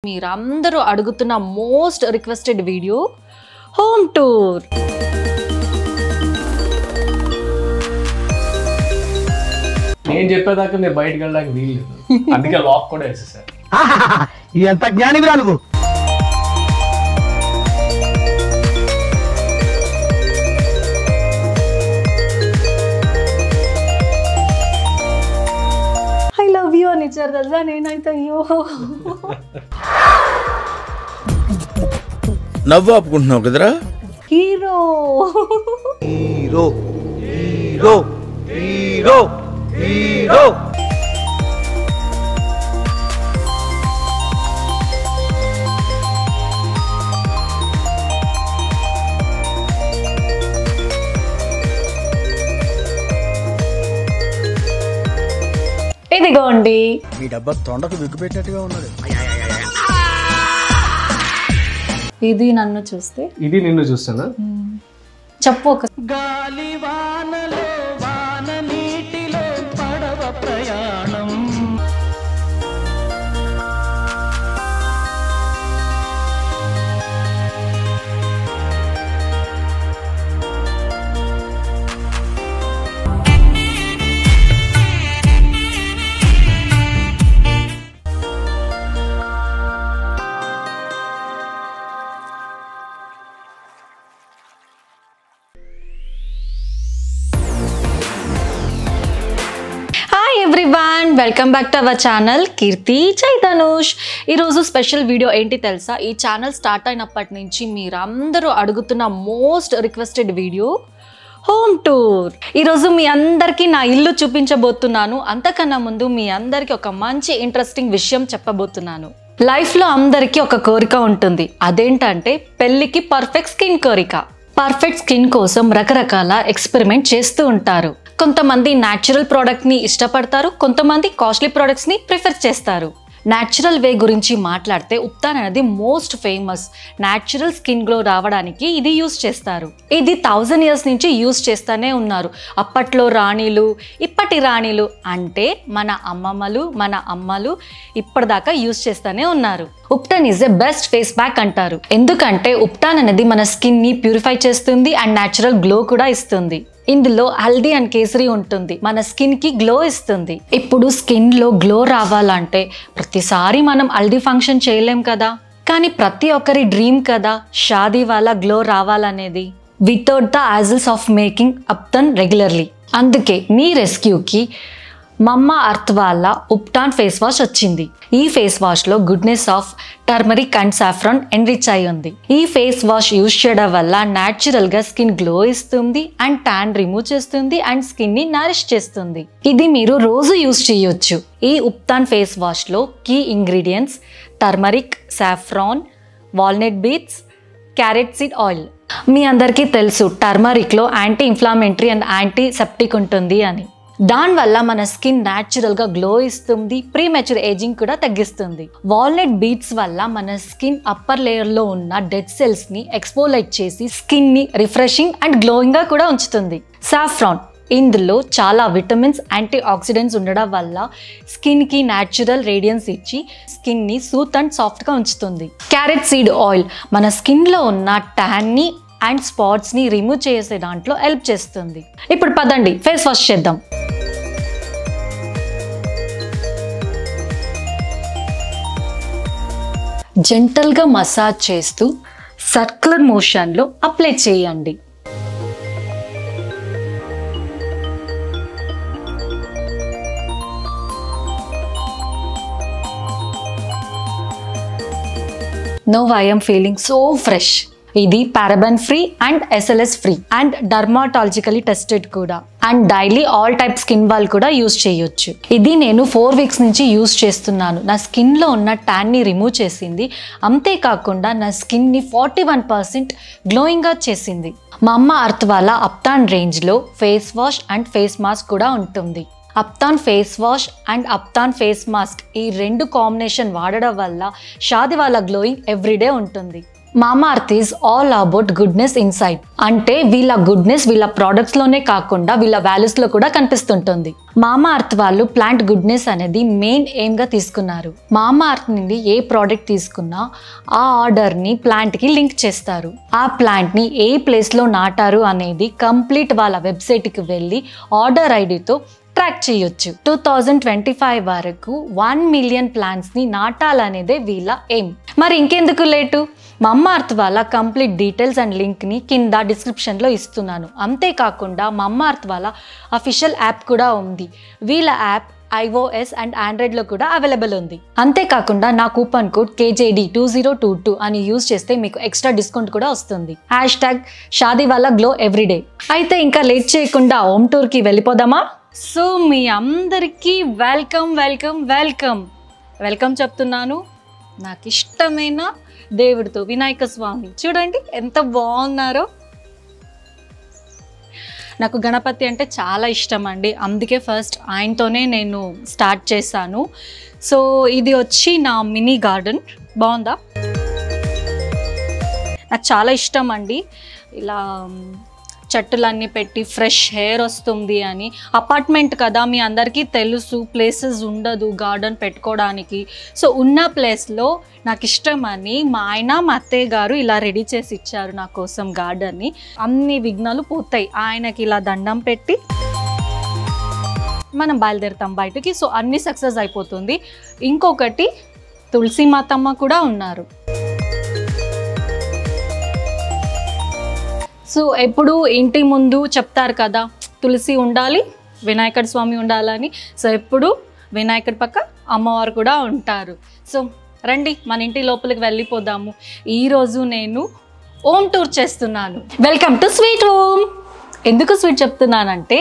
మీరందరూ అడుగుతున్న most requested video home tour. నేను చెప్పేదాకా నేను బయటకు వెళ్ళడానికి వీలు లేదు, అందుకే లాక్ కూడా వేసేసారు. ఎంత జ్ఞానివిరా నువ్వు. ఐ లవ్ యూ అని ఇచ్చారు కదా, నేనైతే అయ్యో నవ్వు ఆపుకుంటున్నావు కదరా. Hero hero hero hero hero. ఇదిగోండి, మీ డబ్బా తొండకు విగ్గుపెట్టినట్టుగా ఉన్నాడు. ఇది నన్ను చూస్తే ఇది నిన్ను చూస్తానా? చెప్పు ఒక గాలి వానలో వాన నీటిలో పడవ ప్రయాణం. Everyone, welcome back to our channel Keerthi Chaitanush. ఈరోజు స్పెషల్ వీడియో ఏంటి తెలుసా? ఈ ఛానల్ స్టార్ట్ అయినప్పటి నుంచి మీరందరూ అడుగుతున్న most requested video home tour. ఈరోజు మీ అందరికీ నా ఇల్లు చూపించబోతున్నాను. అంతకన్నా ముందు మీ అందరికీ ఒక మంచి ఇంట్రెస్టింగ్ విషయం చెప్పబోతున్నాను. లైఫ్లో అందరికీ ఒక కోరిక ఉంటుంది, అదేంటంటే పెళ్ళికి పర్ఫెక్ట్ స్కిన్ కోరిక. పర్ఫెక్ట్ స్కిన్ కోసం రకరకాల ఎక్స్పెరిమెంట్ చేస్తూ ఉంటారు. కొంతమంది న్యాచురల్ ప్రోడక్ట్ని ఇష్టపడతారు, కొంతమంది కాస్ట్లీ ప్రోడక్ట్స్ని ప్రిఫర్ చేస్తారు. న్యాచురల్ వే గురించి మాట్లాడితే ఉప్తాన్ అనేది most famous. Natural skin glow రావడానికి ఇది యూస్ చేస్తారు. ఇది 1000 years నుంచి యూస్ చేస్తూనే ఉన్నారు. అప్పట్లో రాణిలు, ఇప్పటి రాణిలు అంటే మన అమ్మమ్మలు, మన అమ్మలు ఇప్పటిదాకా యూస్ చేస్తూనే ఉన్నారు. Ubtan is a best face pack అంటారు, ఎందుకంటే ఉప్టాన్ అనేది మన స్కిన్ని ప్యూరిఫై చేస్తుంది అండ్ న్యాచురల్ గ్లో కూడా ఇస్తుంది. ఇందులో హల్దీ అండ్ కేసరి ఉంటుంది, మన స్కిన్ కి గ్లో ఇస్తుంది. ఇప్పుడు స్కిన్ లో గ్లో రావాలంటే ప్రతిసారి మనం హల్దీ ఫంక్షన్ చేయలేం కదా, కానీ ప్రతి ఒక్కరి డ్రీమ్ కదా షాదీ వాళ్ళ గ్లో రావాలనేది, without the hassles of making ubtan regularly. అందుకే మీ రెస్క్యూకి మమ్మా అర్త్ వాళ్ళ ఉప్టాన్ ఫేస్ వాష్ వచ్చింది. ఈ ఫేస్ వాష్ లో goodness of turmeric and saffron enrich అయి ఉంది. ఈ ఫేస్ వాష్ యూజ్ చేయడం వల్ల న్యాచురల్ గా స్కిన్ గ్లో ఇస్తుంది అండ్ ట్యాన్ రిమూవ్ చేస్తుంది అండ్ స్కిన్ ని నరిష్ చేస్తుంది. ఇది మీరు రోజు యూజ్ చేయొచ్చు. ఈ ఉప్తాన్ ఫేస్ వాష్ లో key ingredients turmeric, saffron, walnut beets, carrot seed oil. మీ అందరికీ తెలుసు టర్మరిక్ లో anti inflammatory and antiseptic ఉంటుంది అని. దానివల్ల మన స్కిన్ న్యాచురల్ గా గ్లో ఇస్తుంది, ప్రీమెచ్యూర్ ఏజింగ్ కూడా తగ్గిస్తుంది. వాల్నట్ బీట్స్ వల్ల మన స్కిన్ అప్పర్ లేయర్ లో ఉన్న డెడ్ సెల్స్ ని ఎక్స్పోలైట్ చేసి స్కిన్ ని రిఫ్రెషింగ్ అండ్ గ్లోయింగ్ గా కూడా ఉంచుతుంది. సాఫ్రాన్, ఇందులో చాలా విటమిన్స్, యాంటీ ఆక్సిడెంట్స్ ఉండడం వల్ల స్కిన్ కి న్యాచురల్ రేడియన్స్ ఇచ్చి స్కిన్ ని స్మూత్ అండ్ సాఫ్ట్ గా ఉంచుతుంది. క్యారెట్ సీడ్ ఆయిల్ మన స్కిన్ లో ఉన్న ట్యాన్ ని అండ్ స్పాట్స్ ని రిమూవ్ చేసే దాంట్లో హెల్ప్ చేస్తుంది. ఇప్పుడు పదండి ఫేస్ వాష్ చేద్దాం. జెంటల్గా మసాజ్ చేస్తూ సర్క్యులర్ మోషన్లో అప్లై చేయండి. No I am feeling so fresh. ఇది paraben free and SLS free and dermatologically tested కూడా, and daily all type skin వాళ్ళు కూడా యూజ్ చేయొచ్చు. ఇది నేను 4 weeks నుంచి యూజ్ చేస్తున్నాను. నా స్కిన్ లో ఉన్న ట్యాన్ ని రిమూవ్ చేసింది, అంతేకాకుండా నా స్కిన్ ని 41% గ్లోయింగ్ గా చేసింది. మమ్మా అర్త్ వాళ్ళ అప్తాన్ రేంజ్ లో face wash and face mask కూడా ఉంటుంది. Ubtan face wash and ubtan face mask ఈ రెండు కాంబినేషన్ వాడడం వల్ల షాది వాళ్ళ గ్లోయింగ్ ఎవ్రీడే ఉంటుంది. Mamaearth is all about goodness inside. అంటే వీళ్ళ గుడ్నెస్ వీళ్ళ ప్రోడక్ట్స్లోనే కాకుండా వీళ్ళ వాల్యూస్లో కూడా కనిపిస్తుంటుంది. మామాఅర్త్ వాళ్ళు ప్లాంట్ గుడ్నెస్ అనేది మెయిన్ ఎయిమ్గా తీసుకున్నారు. మామాఅర్త్ నుండి ఏ ప్రోడక్ట్ తీసుకున్నా ఆ ఆర్డర్ని ప్లాంట్కి లింక్ చేస్తారు. ఆ ప్లాంట్ని ఏ ప్లేస్లో నాటారు అనేది కంప్లీట్ వాళ్ళ వెబ్సైట్కి వెళ్ళి ఆర్డర్ ఐడితో ట్రాక్ చేయొచ్చు. 2025 వరకు 1 మిలియన్ ప్లాంట్స్ని నాటాలనేదే వీళ్ళ ఎయిమ్. మరి ఇంకెందుకు లేటు, మామాఅర్త్ వాళ్ళ కంప్లీట్ డీటెయిల్స్ అండ్ లింక్ని కింద డిస్క్రిప్షన్లో ఇస్తున్నాను. అంతేకాకుండా మామాఅర్త్ వాళ్ళ అఫీషియల్ యాప్ కూడా ఉంది. వీళ్ళ యాప్ iOS అండ్ ఆండ్రాయిడ్లో కూడా అవైలబుల్ ఉంది. అంతేకాకుండా నా కూపన్ కోడ్ KJD2022 అని యూజ్ చేస్తే మీకు ఎక్స్ట్రా డిస్కౌంట్ కూడా వస్తుంది. #షాదీవాలా గ్లో ఎవ్రీడే. అయితే ఇంకా లేట్ చేయకుండా హోమ్ టూర్కి వెళ్ళిపోదామా? సో మీ అందరికీ వెల్కమ్ వెల్కమ్ వెల్కమ్ వెల్కమ్ చెప్తున్నాను నాకు ఇష్టమైన దేవుడితో, వినాయక స్వామి. చూడండి ఎంత బాగున్నారో. నాకు గణపతి అంటే చాలా ఇష్టం అండి, అందుకే ఫస్ట్ ఆయనతోనే నేను స్టార్ట్ చేశాను. సో ఇది వచ్చి నా మినీ గార్డెన్. బాగుందా? నాకు చాలా ఇష్టం అండి ఇలా చెట్టులన్నీ పెట్టి ఫ్రెష్ ఎయిర్ వస్తుంది అని. అపార్ట్మెంట్ కదా, మీ అందరికీ తెలుసు, ప్లేసెస్ ఉండదు గార్డెన్ పెట్టుకోవడానికి. సో ఉన్న ప్లేస్లో నాకు ఇష్టం అని మా ఆయన మా అత్తయ్య గారు ఇలా రెడీ చేసి ఇచ్చారు నా కోసం గార్డెన్ని. అన్ని విఘ్నాలు పోతాయి ఆయనకి ఇలా దండం పెట్టి మనం బయలుదేరుతాం బయటకి. సో అన్నీ సక్సెస్ అయిపోతుంది. ఇంకొకటి తులసి మాతమ్మ కూడా ఉన్నారు. సో ఎప్పుడు ఇంటి ముందు చెప్తారు కదా తులసి ఉండాలి, వినాయకుడి స్వామి ఉండాలని. సో ఎప్పుడు వినాయకుడి పక్క అమ్మవారు కూడా ఉంటారు. సో రండి మన ఇంటి లోపలికి వెళ్ళిపోదాము. ఈరోజు నేను హోమ్ టూర్ చేస్తున్నాను. Welcome to sweet home. ఎందుకు స్వీట్ చెప్తున్నానంటే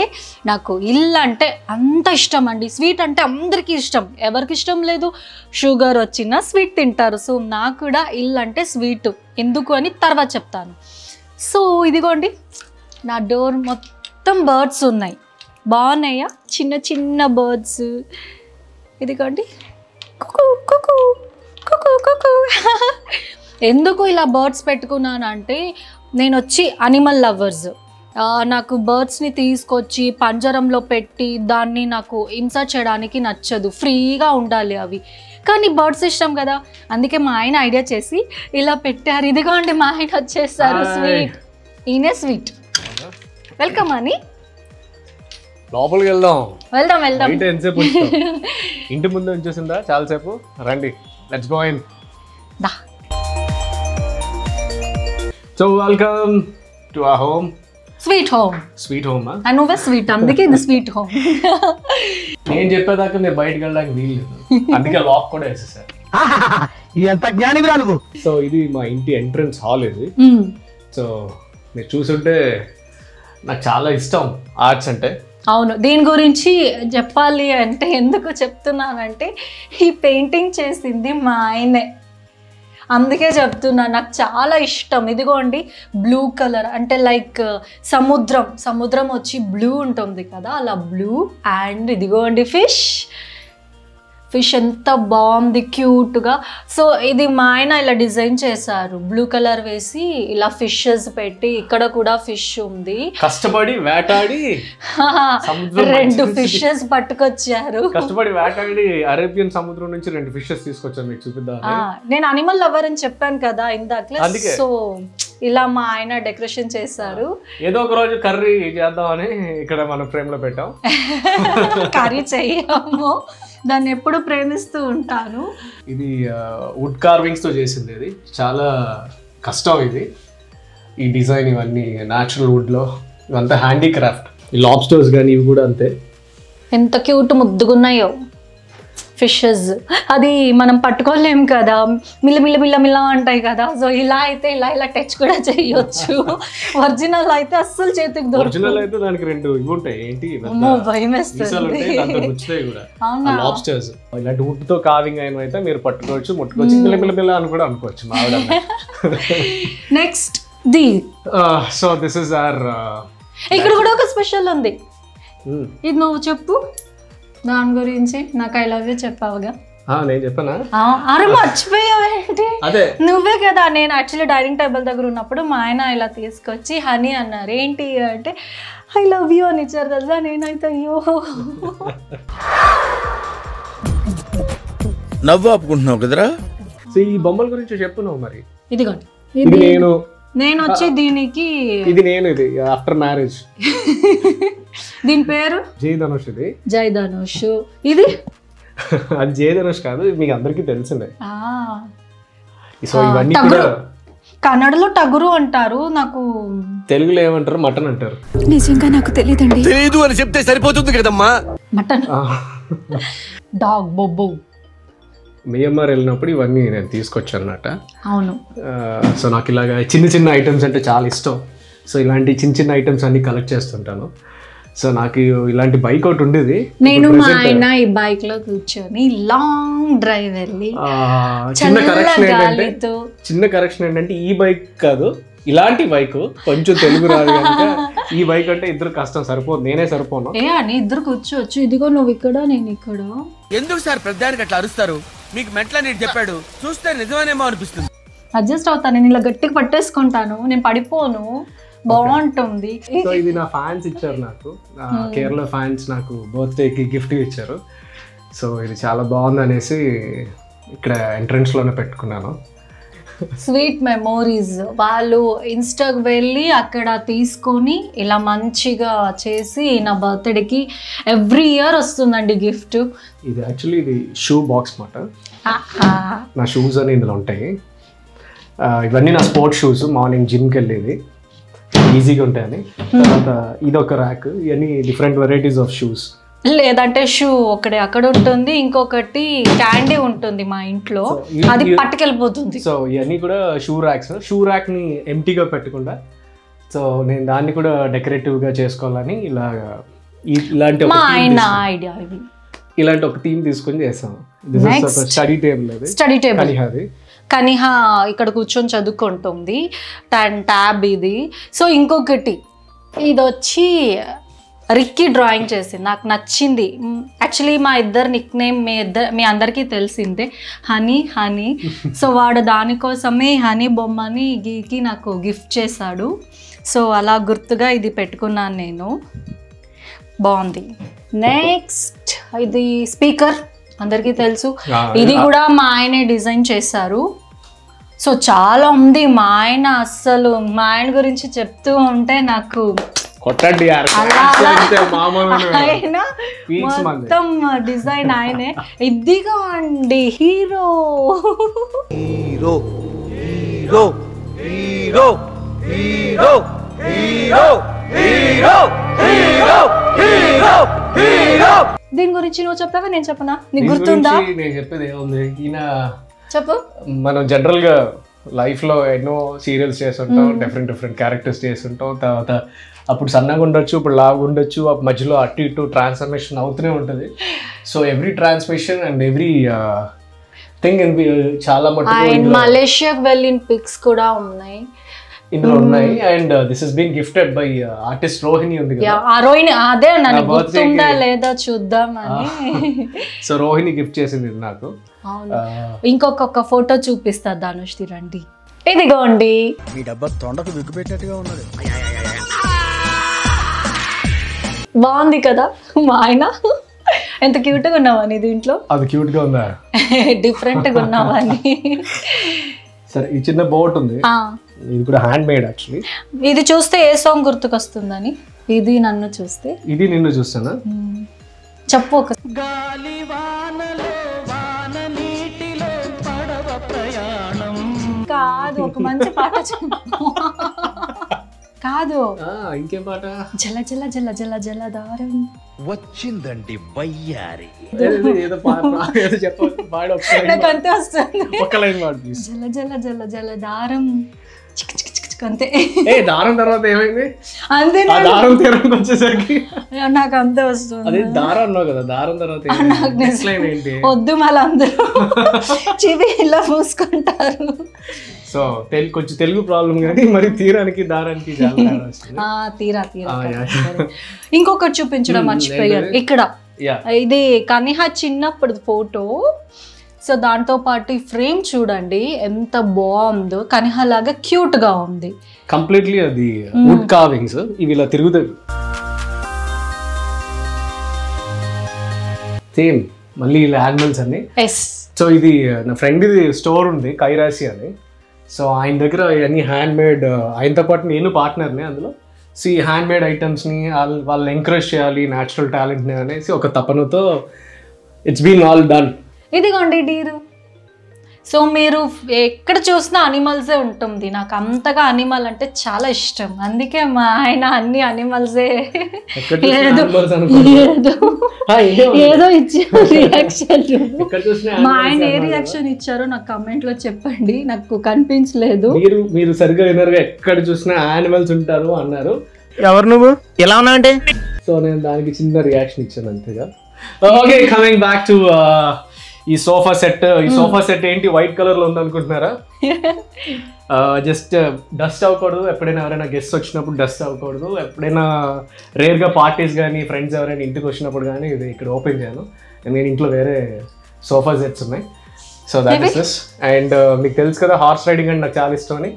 నాకు ఇల్లు అంటే అంత ఇష్టం అండి. స్వీట్ అంటే అందరికీ ఇష్టం, ఎవరికి ఇష్టం లేదు? షుగర్ వచ్చినా స్వీట్ తింటారు. సో నాకు కూడా ఇల్లు అంటే స్వీట్. ఎందుకు అని తర్వాత చెప్తాను. సో ఇదిగోండి నా డోర్ మొత్తం బర్డ్స్ ఉన్నాయి. బాగున్నాయా? చిన్న చిన్న బర్డ్స్. ఇదిగోండి కుకు కుకు కుకు కుకు. ఎందుకు ఇలా బర్డ్స్ పెట్టుకున్నాను అంటే నేను వచ్చి అనిమల్ లవర్స్. నాకు బర్డ్స్ని తీసుకొచ్చి పంజరంలో పెట్టి దాన్ని నాకు ఇన్సర్ట్ చేయడానికి నచ్చదు, ఫ్రీగా ఉండాలి అవి. కానీ బర్డ్స్ ఇష్టం కదా, అందుకే మా ఆయన ఐడియా చేసి ఇలా పెట్టారు. ఇదిగోండి మా ఆయన వచ్చేసారు. స్వీట్, ఈయనే స్వీట్. వెల్కమ్ అని. లోపలికి వెళ్దాం. వెళ్దాం వెళ్దాం. ఎంతసేపు ఇంటి ముందు ఉంచేసిందా చాలాసేపు? రండి, లెట్స్ గో ఇన్. దా. So welcome to our home. Sweet home. Sweet home. నువ్వే స్వీట్, అందుకే ఇది స్వీట్ హోమ్. నేను చెప్పేదాకా మీరు బయటకు వెళ్ళడానికి వీల్లేదు, అందుకే లాక్ కూడా వేసేసారు. ఎంత జ్ఞానివిరా నువ్వు. సో ఇది మా ఇంటి ఎంట్రన్స్ హాల్. ఇది సో మీరు చూసుంటే నాకు చాలా ఇష్టం ఆర్ట్స్ అంటే. అవును, దీని గురించి చెప్పాలి అంటే ఎందుకు చెప్తున్నానంటే ఈ పెయింటింగ్ చేసింది మా ఆయనే, అందుకే చెప్తున్నా. నాకు చాలా ఇష్టం. ఇదిగోండి బ్లూ కలర్ అంటే లైక్ సముద్రం వచ్చి బ్లూ ఉంటుంది కదా, అలా బ్లూ. అండ్ ఇదిగోండి ఫిష్ ఎంత బాగుంది క్యూట్గా. సో ఇది మా ఆయన ఇలా డిజైన్ చేశారు, బ్లూ కలర్ వేసి ఇలా ఫిషెస్ పెట్టి. ఇక్కడ కూడా ఫిష్ ఉంది, కష్టపడి వేటాడి 2 ఫిషెస్ పట్టుకొచ్చారు. కష్టపడి వేటాడి అరేబియన్ సముద్రం నుంచి 2 ఫిషెస్ తీసుకొచ్చాను, మీకు చూపిద్దాం. నేను అనిమల్ లవర్ అని చెప్పాను కదా ఇందాక. సో ఇలా మా ఆయన డెకరేషన్ చేశారు. ఏదో ఒక రోజు కర్రీ చేద్దామని ఇక్కడ మనం ఫ్రేమ్ లో పెట్టాం. కర్రీ చెయ్యము, దాన్ని ఎప్పుడు ప్రేమిస్తూ ఉంటాను. ఇది వుడ్ కార్వింగ్స్ తో చేసింది. ఇది చాలా కష్టం. ఇది ఈ డిజైన్ ఇవన్నీ న్యాచురల్ వుడ్ లో, ఇవంతా హ్యాండీక్రాఫ్ట్. ఈ లాబ్స్టర్స్ కానీ ఇవి కూడా అంతే. ఎంత క్యూట్ ముద్దుగున్నాయో ఫిషెస్. అది మనం పట్టుకోలేము కదా, మిల్ల అంటాయి కదా. సో ఇలా అయితే ఇలా టచ్ కూడా చేయొచ్చు. ఒరిజినల్ అయితే అస్సలు చేతికి దొరకదు. ఒరిజినల్ అయితే దానికి 2 ఇవి ఉంటాయి, ఏంటి భయం వేస్తుంది. లాబ్స్టర్స్ ఇలాంటి వుడ్ తో కార్వింగ్ అయిన అయితే మీరు పట్టుకోవచ్చు, ముట్టుకోవచ్చు, మిల్ల అని కూడా అనుకోవచ్చు. Next the so this is our. ఇక్కడ కూడా ఒక స్పెషల్ ఉంది, ఇది నువ్వు చెప్పు దాని గురించి. నాకు ఐ లవ్ యూ చెప్పావుగా. నేను చెప్పానా? అరే మర్చిపోయావేంటి? అదే నువ్వే కదా. నేను యాక్చువల్లీ డైనింగ్ టేబుల్ దగ్గర ఉన్నప్పుడు మా ఆయన ఇలా తీసుకొచ్చి హనీ అన్నారు. ఏంటి అంటే ఐ లవ్ యూ అని ఇచ్చారు కదా. నేనైతే అయ్యో నవ్వు ఆపుకుంటున్నావు కదరా. సో ఈ బొమ్మల గురించి చెప్పు నువ్వు మరి. ఇదిగోండి, ఇది నేను వచ్చి దీనికి ఇది ఆఫ్టర్ మ్యారేజ్. దీని పేరు జై ధనుష్. ఇది జై ధనుష్. ఇది అది జై ధనుష్ కాదు, ఇది మీకు అందరికీ తెలిసిందే. సో ఆ, ఇవన్నీ టగరు. కూడా కన్నడలో టగురు అంటారు, నాకు తెలుగులో ఏమంటారు మటన్ అంటారు. నిజంగా నాకు తెలియదండి. తెలీదు అని చెప్తే సరిపోతుంది కదమ్మా. మటన్. డాగ్ బొబ్బు. మియన్మార్ వెళ్ళినప్పుడు ఇవన్నీ నేను తీసుకొచ్చాను అన్నమాట. అవును. సో నాకు ఇలాగా చిన్న చిన్న ఐటమ్స్ అంటే చాలా ఇష్టం. సో ఇలాంటి చిన్న చిన్న ఐటమ్స్ అన్ని కలెక్ట్ చేస్తుంటాను. సో నాకు ఇలాంటి బైక్ ఒకటి ఉండేది. నేను మా ఆయన ఈ బైక్ లో కూర్చొని లాంగ్ డ్రైవ్ వెళ్ళి చిన్న కరెక్షన్ ఏంటంటే ఈ బైక్ కాదు, ఇలాంటి బైక్. కొంచెం తెలుగు రాదు కనుక ఈ బైక్ అంటే ఇద్దరు కష్టం, సరిపోదు, నేనే సరిపోను. ఏ అని ఇద్దరు కూర్చోవచ్చు. ఇదిగో నువ్వు ఇక్కడ, నేను ఇక్కడ. ఎందుకు సార్ పెద్దానికి అట్లా అరుస్తారు? మీకు మెట్ల నీటి చెప్పాడు, చూస్తే నిజమేనేమో అనిపిస్తుంది. అడ్జస్ట్ అవుతాను, నేను ఇలా గట్టిగా పట్టేసుకుంటాను, నేను పడిపోను, బాగుంటుంది. సో ఇది నా ఫ్యాన్స్ ఇచ్చారు నాకు, కేరళ ఫ్యాన్స్ నాకు బర్త్డేకి గిఫ్ట్ ఇచ్చారు. సో ఇది చాలా బాగుంది అనేసి ఇక్కడ ఎంట్రన్స్ లోనే పెట్టుకున్నాను. Sweet memories. వాళ్ళు ఇన్స్టాకి వెళ్ళి అక్కడ తీసుకొని ఇలా మంచిగా చేసి నా బర్త్డేకి ఎవ్రీ ఇయర్ వస్తుందండి గిఫ్ట్. ఇది యాక్చువల్లీ ఇది షూ బాక్స్ మాట. నా షూస్ అని ఇందులో ఉంటాయి. ఇవన్నీ నా స్పోర్ట్స్ షూస్, మార్నింగ్ జిమ్కి వెళ్ళేది, ఈజీగా ఉంటాయని. తర్వాత ఇదొక ర్యాక్, ఇవన్నీ డిఫరెంట్ వెరైటీస్ ఆఫ్ షూస్. లేదంటే షూ ఒకటి అక్కడ ఉంటుంది, ఇంకొకటి క్యాండీ ఉంటుంది మా ఇంట్లో, అది పట్టుకెళ్ళిపోతుంది. సో ఇవన్నీ కూడా షూ ర్యాక్స్. షూ ర్యాక్ ని ఎంటీగా పెట్టకుండా సో నేను దాన్ని కూడా డెకరేటివ్ గా చేసుకోవాలని ఇలాంటి మా ఆయన ఐడియా. ఇది ఇలాంటి ఒక థీమ్ తీసుకొని చేస్తాను. Study table. స్టడీ టేబుల్ అది కనిహా ఇక్కడ కూర్చొని చదువుకుంటుంది. ట్యాబ్ ఇది. సో ఇంకొకటి ఇది వచ్చి రిక్కీ డ్రాయింగ్ చేసింది, నాకు నచ్చింది. యాక్చువల్లీ మా ఇద్దరు నిక్ నేమ్ మీ అందరికీ తెలిసిందే, హనీ. సో వాడు దానికోసమే హనీ బొమ్మని గీకి నాకు గిఫ్ట్ చేశాడు. సో అలా గుర్తుగా ఇది పెట్టుకున్నాను నేను. బాగుంది. నెక్స్ట్ ఇది స్పీకర్, అందరికీ తెలుసు. ఇది కూడా మా ఆయనే డిజైన్ చేశారు. సో చాలా ఉంది. మా ఆయన గురించి చెప్తూ ఉంటే నాకు కొట్టండి మొత్తం డిజైన్ ఆయనే. ఇదిగా అండి hero. Hero hero hero hero hero hero hero hero hero. దీని గురించి నువ్వు చెప్పావా నేను చెప్పనా? నీకు గుర్తుందా? నేను చెప్పేది ఏముంది, ఈయన చెప్పు. మనం జనరల్ గా లైఫ్ లో ఎన్నో సీరియల్స్ చేస్తుంటాం, డిఫరెంట్ క్యారెక్టర్స్ చేస్తుంటాం. తర్వాత అప్పుడు సన్నగా ఉండొచ్చు, ఇప్పుడు లాగా ఉండొచ్చు, మధ్యలో అటు ఇటు ట్రాన్స్ఫర్మేషన్ అవుతూనే ఉంటుంది. So every transformation and every thing చాలా మటుకు మలేషియాకి వెళ్ళిన పిక్స్ కూడా ఉన్నాయి ఇందులో ఉన్నాయి. And this is being gifted by artist Rohini ఉంది కదా. రోహిణి అదే నన్ను గుర్తుందా లేదా చూద్దామని. సో రోహిణి గిఫ్ట్ చేసింది నాకు. ఇంకొక ఫోటో చూపిస్తా ధనుష్, రండి. ఇదిగోండి. మీ డబ్బా తొండకు విగ్గుపెట్టినట్టుగా ఉన్నది. బాగుంది కదా మా ఆయన? ఎంత క్యూట్గా ఉన్నావని దీంట్లో. అది క్యూట్ గా ఉందా? డిఫరెంట్గా ఉన్నావని. సరే ఈ చిన్న బోట్ ఉంది, ఇది కూడా హ్యాండ్ మేడ్ యాక్చువల్లీ. ఇది చూస్తే ఏ సాంగ్ గుర్తుకొస్తుందని? ఇది నన్ను చూస్తే. ఇది నిన్ను చూస్తానా? చెప్పు ఒక. కాదు, ఒక మంచి పాట చెప్పు. కాదు ఇంకేం పాట? జల జల జల జల జల దారం వచ్చిందండి వయ్యారి. నాకు అంతే వస్తుంది. ఒక్క లైన్ పాడు ప్లీజ్. జల జల జల జల దారం అంతే. దారం తర్వాత ఏమైంది? అంతే. దారం తీరానికి వచ్చేసరికి నాకు అంతే వస్తుంది. అదే దారం అన్నావు కదా, దారం తర్వాత ఏంటి? వద్దు మళ్ళీ అందరూ చెవి ఇలా మూసుకుంటారు. సో కొంచెం తెలుగు ప్రాబ్లం కానీ మరి తీరానికి దారానికి తీరా. ఇంకొకటి చూపించడం మర్చిపోయారు ఇక్కడ. ఇది కనిహా చిన్నప్పుడు ఫోటో. సో దాంతో పాటు ఈ ఫ్రేమ్ చూడండి ఎంత బాగుందో, కనిహలాగా క్యూట్గా ఉంది. కంప్లీట్లీ అది వుడ్ కార్వింగ్స్, ఇవి ఇలా తిరుగుతాయి. సేమ్ మళ్ళీ ఇలా యానిమల్స్ అన్ని. ఎస్. సో ఇది నా ఫ్రెండ్ ఇది స్టోర్ ఉంది కైరాసి అని. సో ఆయన దగ్గర అన్ని హ్యాండ్ మేడ్, ఆయనతో పాటు నేను పార్ట్నర్ని అందులో. సో ఈ హ్యాండ్ మేడ్ ఐటమ్స్ని వాళ్ళు ఎంకరేజ్ చేయాలి న్యాచురల్ టాలెంట్ని అనేసి ఒక తపనతో ఇట్స్ బీన్ ఆల్ డన్. ఇదిగోండి డీరు. సో మీరు ఎక్కడ చూసినా అనిమల్సే ఉంటుంది. నాకు అంతగా అనిమల్ అంటే చాలా ఇష్టం, అందుకే మా ఆయన అన్ని అనిమల్సే ఏదో ఇచ్చారు రియాక్షన్. మా ఆయన ఏ రియాక్షన్ ఇచ్చారో నాకు కమెంట్ లో చెప్పండి, నాకు కనిపించలేదు. మీరు సరిగ్గా వినరుగా, ఎక్కడ చూసినా యానిమల్స్ ఉంటారు అన్నారు. ఎవరు నువ్వు ఎలా ఉన్నావంటే? సో నేను దానికి చిన్న రియాక్షన్ ఇచ్చాను అంతేగా. ఓకే, కమింగ్ బ్యాక్ టు ఈ సోఫా సెట్. ఈ సోఫా సెట్ ఏంటి వైట్ కలర్ లో ఉంది అనుకుంటున్నారా? జస్ట్ డస్ట్ అవ్వకూడదు, ఎప్పుడైనా ఎవరైనా గెస్ట్ వచ్చినప్పుడు డస్ట్ అవ్వకూడదు, ఎప్పుడైనా రేర్గా పార్టీస్ కానీ ఫ్రెండ్స్ ఎవరైనా ఇంటికి వచ్చినప్పుడు కానీ ఇది ఇక్కడ ఓపెన్ చేయను. నేను ఇంట్లో వేరే సోఫా సెట్స్ ఉన్నాయి. So that is this. And మీకు తెలుసు కదా హార్స్ రైడింగ్ అంటే నాకు చాలా ఇష్టం అని.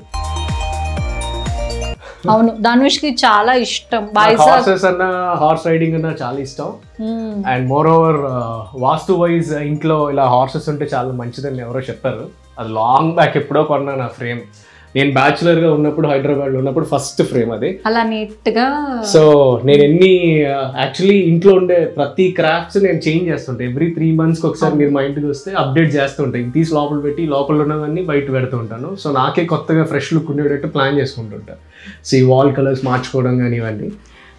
అవును, ధనుష్కి చాలా ఇష్టం. హార్సెస్ అన్న హార్స్ రైడింగ్ అన్న చాలా ఇష్టం. And more over vastu wise ఇంట్లో ఇలా హార్సెస్ ఉంటే చాలా మంచిదని ఎవరో చెప్పారు. అది లాంగ్ బ్యాక్ ఎప్పుడో కొన్నా నా ఫ్రేమ్. నేను బ్యాచులర్ గా ఉన్నప్పుడు హైదరాబాద్ లో ఉన్నప్పుడు ఫస్ట్ ఫ్రేమ్ అది. అలా నీట్ గా. సో నేను యాక్చువల్లీ ఇంట్లో ఉండే ప్రతి క్రాఫ్ట్స్ నేను చేంజ్ చేస్తుంటాను. ఎవ్రీ 3 months ఒకసారి మీరు మా ఇంటికి వస్తే అప్డేట్ చేస్తుంటాను. ఇది తీసి లోపల పెట్టి లోపల ఉన్నవన్నీ బయట పెడుతూ ఉంటాను. సో నాకే కొత్తగా ఫ్రెష్ లుక్ ఉండేటట్టు ప్లాన్ చేసుకుంటుంటాను. సో ఈ వాల్ కలర్స్ మార్చుకోవడం కానీ ఇవన్నీ.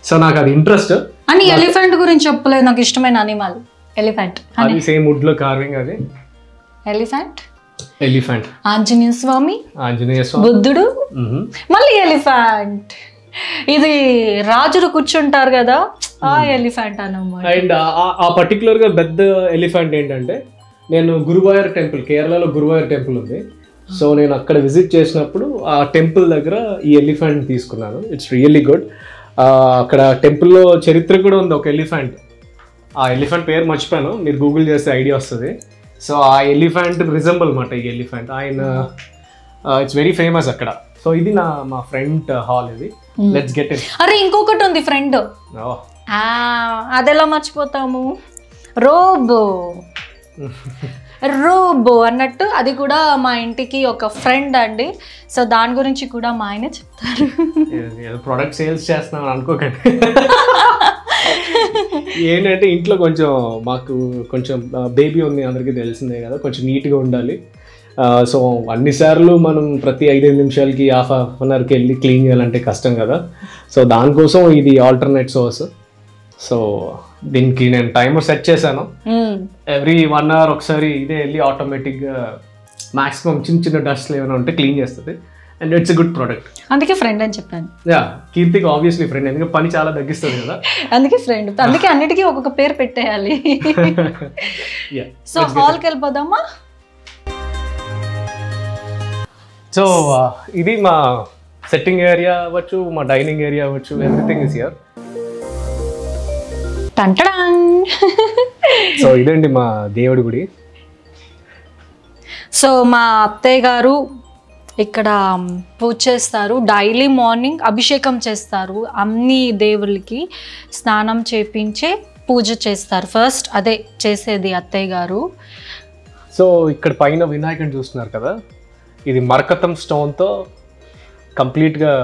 సో నాకు అది ఇంట్రెస్ట్. అని ఎలిఫెంట్ గురించి చెప్పలేదు, నాకు ఇష్టమైన అనిమల్ ఎలిఫెంట్. అది సేమ్ వుడ్ లో కార్వింగ్. అది ఎలిఫెంట్. ఆంజనేయ స్వామి, బుద్ధుడు, మళ్ళీ ఎలిఫెంట్. ఇది రాజులు కూర్చుంటారు కదా, ఆ ఎలిఫెంట్ అన్నమాట. అండ్ ఆ పర్టికులర్ గా పెద్ద ఎలిఫెంట్ ఏంటంటే, నేను గురువాయూర్ టెంపుల్, కేరళలో గురువాయూర్ టెంపుల్ ఉంది. సో నేను అక్కడ విజిట్ చేసినప్పుడు ఆ టెంపుల్ దగ్గర ఈ ఎలిఫెంట్ తీసుకున్నాను. It's really good. అక్కడ టెంపుల్లో చరిత్ర కూడా ఉంది ఒక ఎలిఫెంట్. ఆ ఎలిఫెంట్ పేరు మర్చిపోయాను, మీరు గూగుల్ చేస్తే ఐడియా వస్తుంది. సో ఆ ఎలిఫెంట్ రిజంబుల్ అనమాట ఈ ఎలిఫెంట్. ఆయన ఇట్స్ వెరీ ఫేమస్ అక్కడ. సో ఇది మా ఫ్రెండ్ హాల్. ఇది లెట్స్ గెట్ ఇట్. అరే ఇంకొకటి ఉంది ఫ్రెండ్, అదెలా మర్చిపోతాము, రోబో అన్నట్టు. అది కూడా మా ఇంటికి ఒక ఫ్రెండ్ అండి. సో దాని గురించి కూడా మా ఆయన చెప్తారు. ప్రొడక్ట్ సేల్స్ చేస్తున్నాం అనుకోకండి. ఏంటంటే ఇంట్లో కొంచెం మాకు కొంచెం బేబీ ఉంది, అందరికీ తెలిసిందే కదా, కొంచెం నీట్గా ఉండాలి. సో అన్నిసార్లు మనం ప్రతి 5 నిమిషాలకి హాఫ్ అన్ అవర్కి వెళ్ళి క్లీన్ చేయాలంటే కష్టం కదా. సో దానికోసం ఇది ఆల్టర్నేట్ సోర్స్. సో దీనికి నేను టైమర్ సెట్ చేశాను. ఎవ్రీ 1 hour ఒకసారి ఇదే వెళ్ళి ఆటోమేటిక్గా మాక్సిమం చిన్న డస్ట్లు ఏమైనా ఉంటే క్లీన్ చేస్తుంది. And it's a good product. అందుకే ఫ్రెండ్ అని చెప్పాను. కీర్తికి ఆబ్వియస్లీ ఫ్రెండ్, ఎందుకంటే పని చాలా తగ్గిస్తుంది కదా, అందుకే ఫ్రెండ్. అందుకే అన్నిటికీ ఒక్కొక్క పేరు పెట్టేయాలి. సో హాల్కి వెళ్ళిపోదామా? సో ఇది మా సెట్టింగ్ ఏరియా అవ్వచ్చు, మా డైనింగ్ ఏరియా అవ్వచ్చు, ఎవ్రీథింగ్ ఇస్ హియర్. సో ఇదండి మా దేవుడి గుడి. సో మా అత్తయ్య గారు ఇక్కడ పూజ చేస్తారు. డైలీ మార్నింగ్ అభిషేకం చేస్తారు, అన్ని దేవుళ్ళకి స్నానం చేపించే పూజ చేస్తారు. ఫస్ట్ అదే చేసేది అత్తయ్య గారు. సో ఇక్కడ పైన వినాయకుడిని చూస్తున్నారు కదా, ఇది మరకతం స్టోన్తో కంప్లీట్గా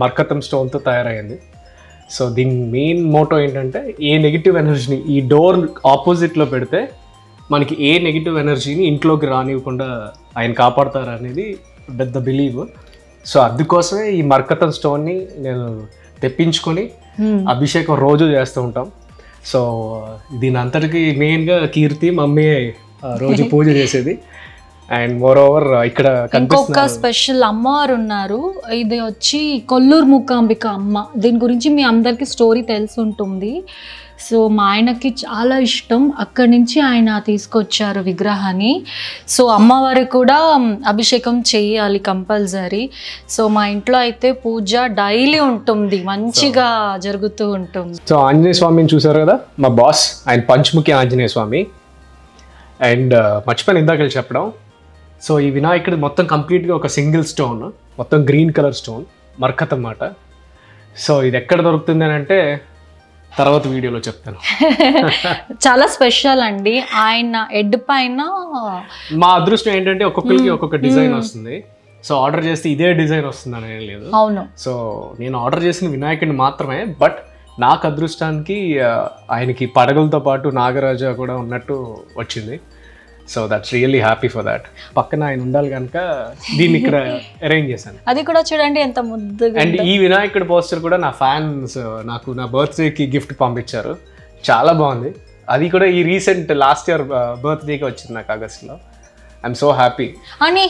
మరకతం స్టోన్తో తయారైంది. సో దీని మెయిన్ మోటో ఏంటంటే, ఏ నెగిటివ్ ఎనర్జీని ఈ డోర్ ఆపోజిట్లో పెడితే మనకి ఏ నెగిటివ్ ఎనర్జీని ఇంట్లోకి రానివ్వకుండా ఆయన కాపాడతారు అనేది పెద్ద బిలీవ్. సో అందుకోసమే ఈ మరకతం స్టోన్ని నేను తెప్పించుకొని అభిషేకం రోజు చేస్తూ ఉంటాం. సో దీని అంతటికి మెయిన్గా కీర్తి మమ్మీ రోజు పూజ చేసేది. అండ్ మోర్ ఓవర్ ఇక్కడ ఇంకొక స్పెషల్ అమ్మవారు ఉన్నారు. ఇది వచ్చి కొల్లూరు మూకాంబిక అమ్మ. దీని గురించి మీ అందరికీ స్టోరీ తెలిసి ఉంటుంది. సో మా ఆయనకి చాలా ఇష్టం, అక్కడి నుంచి ఆయన తీసుకొచ్చారు విగ్రహాన్ని. సో అమ్మవారికి కూడా అభిషేకం చేయాలి కంపల్సరీ. సో మా ఇంట్లో అయితే పూజ డైలీ ఉంటుంది, మంచిగా జరుగుతూ ఉంటుంది. సో ఆంజనేయ స్వామిని చూసారు కదా, మా బాస్ ఆయన పంచముఖి ఆంజనేయ స్వామి. అండ్ మర్చిపోయాను ఇందాక చెప్పడం. సో ఈ వినాయకుడు మొత్తం కంప్లీట్గా ఒక సింగిల్ స్టోన్, మొత్తం గ్రీన్ కలర్ స్టోన్, మర్కత్ అన్నమాట. సో ఇది ఎక్కడ దొరుకుతుంది అని అంటే తర్వాత వీడియోలో చెప్తాను. చాలా స్పెషల్ అండి. ఆయన హెడ్ పైన మా అదృష్టం ఏంటంటే ఒక్కొక్కరికి ఒక్కొక్క డిజైన్ వస్తుంది. సో ఆర్డర్ చేస్తే ఇదే డిజైన్ వస్తుంది అని ఏం లేదు. అవును. సో నేను ఆర్డర్ చేసిన వినాయకుడిని మాత్రమే, బట్ నాకు అదృష్టానికి ఆయనకి పడగలతో పాటు నాగరాజా కూడా ఉన్నట్టు వచ్చింది. So that's really happy for that. పక్కన ఆయన ఉండాలి కనుక దీన్ని ఇక్కడ అరేంజ్ చేశాను. అది కూడా చూడండి ఎంత ముద్దుగా. అండ్ ఈ వినాయకుడి పోస్టర్ కూడా నా ఫ్యాన్స్ నాకు నా బర్త్డేకి గిఫ్ట్ పంపించారు. చాలా బాగుంది. అది కూడా ఈ రీసెంట్ లాస్ట్ ఇయర్ బర్త్డేకి వచ్చింది నాకు ఆగస్ట్లో. I'm so happy. అని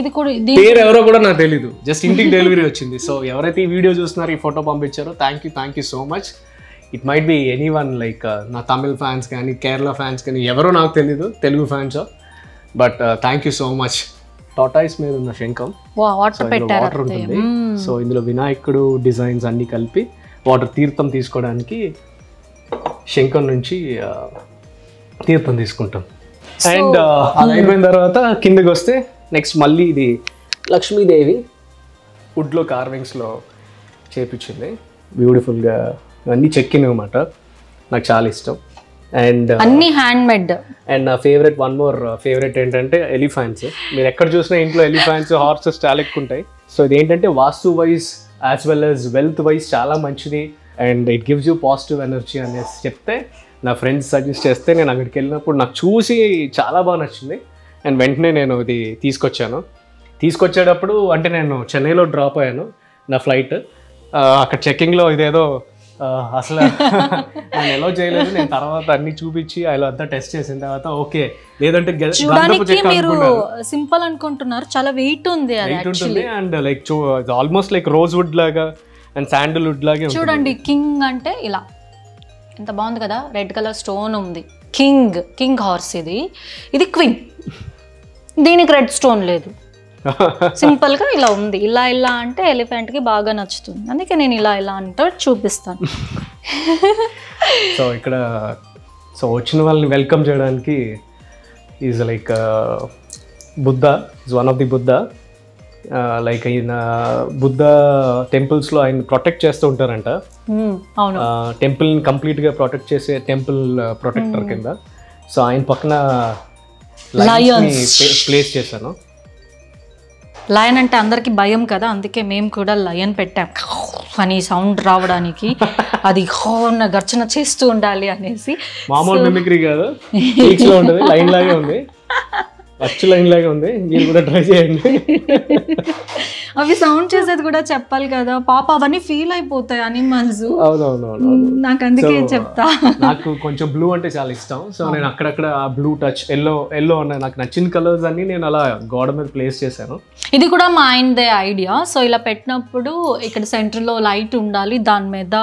ఇది కూడా పేరు ఎవరో కూడా నాకు తెలీదు, జస్ట్ ఇంటికి డెలివరీ వచ్చింది. సో ఎవరైతే ఈ వీడియో చూస్తున్నారో ఈ ఫోటో పంపించారో thank you so much. It might be any one, like నా తమిళ్ ఫ్యాన్స్ కానీ కేరళ ఫ్యాన్స్ కానీ ఎవరో నాకు తెలీదు, Telugu fans. But thank you so much. Tortoise మీద ఉన్న శంఖం, వాటర్ ఉంటుంది. సో ఇందులో వినాయకుడు డిజైన్స్ అన్నీ కలిపి వాటర్ తీర్థం తీసుకోవడానికి శంఖం నుంచి తీర్థం తీసుకుంటాం. అండ్ అది అయిపోయిన తర్వాత కిందకి వస్తే నెక్స్ట్ మళ్ళీ ఇది లక్ష్మీదేవి వుడ్లో కార్వింగ్స్లో చేపించింది, బ్యూటిఫుల్గా అన్నీ చెక్కినవి అన్నమాట. నాకు చాలా ఇష్టం. అండ్ అన్ని హ్యాండ్ మేడ్. అండ్ నా ఫేవరెట్ వన్ మోర్ ఫేవరెట్ ఏంటంటే ఎలిఫాంట్స్. మీరు ఎక్కడ చూసినా ఇంట్లో ఎలిఫాంట్స్, హార్సెస్ చాలా ఎక్కువ ఉంటాయి. సో ఇది ఏంటంటే vastu wise as well as wealth wise చాలా మంచిది and it gives you positive energy అనేసి చెప్తే నా ఫ్రెండ్స్ సజెస్ట్ చేస్తే నేను అక్కడికి వెళ్ళినప్పుడు నాకు చూసి చాలా బాగా నచ్చింది. అండ్ వెంటనే నేను ఇది తీసుకొచ్చేటప్పుడు అంటే నేను చెన్నైలో డ్రాప్ అయ్యాను నా ఫ్లైట్. అక్కడ చెక్కింగ్లో ఇదేదో అసలు నేను ఎలా చేయలేదు. నేను తర్వాత అన్ని చూపించి అలా అంతా టెస్ట్ చేసిన తర్వాత ఓకే, లేదంటే సింపుల్ అనుకుంటున్నారు, చాలా వెయిట్ ఉంది. And like almost like rose would లాగా అండ్ శాండల్ వుడ్ లాగే చూడండి. కింగ్ అంటే ఇలా ఎంత బాగుంది కదా, రెడ్ కలర్ స్టోన్ ఉంది. కింగ్ హార్స్ ఇది క్వీన్. దీనికి రెడ్ స్టోన్ లేదు, సింపుల్ గా ఇలా ఉంది. ఇలా అంటే ఎలిఫెంట్ కి బాగా నచ్చుతుంది, అందుకే నేను ఇలా అంటే చూపిస్తాను. సో ఇక్కడ వచ్చిన వాళ్ళని వెల్కమ్ చేయడానికి is like Buddha is one of the Buddha. Like ఆయన బుద్ధ టెంపుల్స్లో ఆయన ప్రొటెక్ట్ చేస్తూ ఉంటారంట. టెంపుల్ని కంప్లీట్గా ప్రొటెక్ట్ చేసే టెంపుల్ ప్రొటెక్టర్ కింద. సో ఆయన పక్కన ప్లేస్ చేశాను. లయన్ అంటే అందరికి భయం కదా, అందుకే మేము కూడా లయన్ పెట్టాం అని సౌండ్ రావడానికి. అది గర్జన చేస్తూ ఉండాలి అనేసి. మామూలు మిమిక్రీ కాదు, ఉంటుంది, లైన్ లాగే ఉంది, లైన్ లాగే ఉంది. మీరు కూడా ట్రై చేయండి. అవి సౌండ్ చేసేది కూడా చెప్పాలి కదా పాప, అవన్నీ ఫీల్ అయిపోతాయి అనిమల్స్. అవునవునవును, నాకు అందుకే చెప్తా. నాకు కొంచెం బ్లూ అంటే చాలా ఇష్టం. సో నేను అక్కడక్కడ బ్లూ టచ్, ఎల్లో ఉన్నాయి నాకు నచ్చిన కలర్స్ అన్ని నేను అలా గోడ మీద ప్లేస్ చేశాను. ఇది కూడా మా ఆయనదే ఐడియా. సో ఇలా పెట్టినప్పుడు ఇక్కడ సెంటర్లో లైట్ ఉండాలి, దాని మీద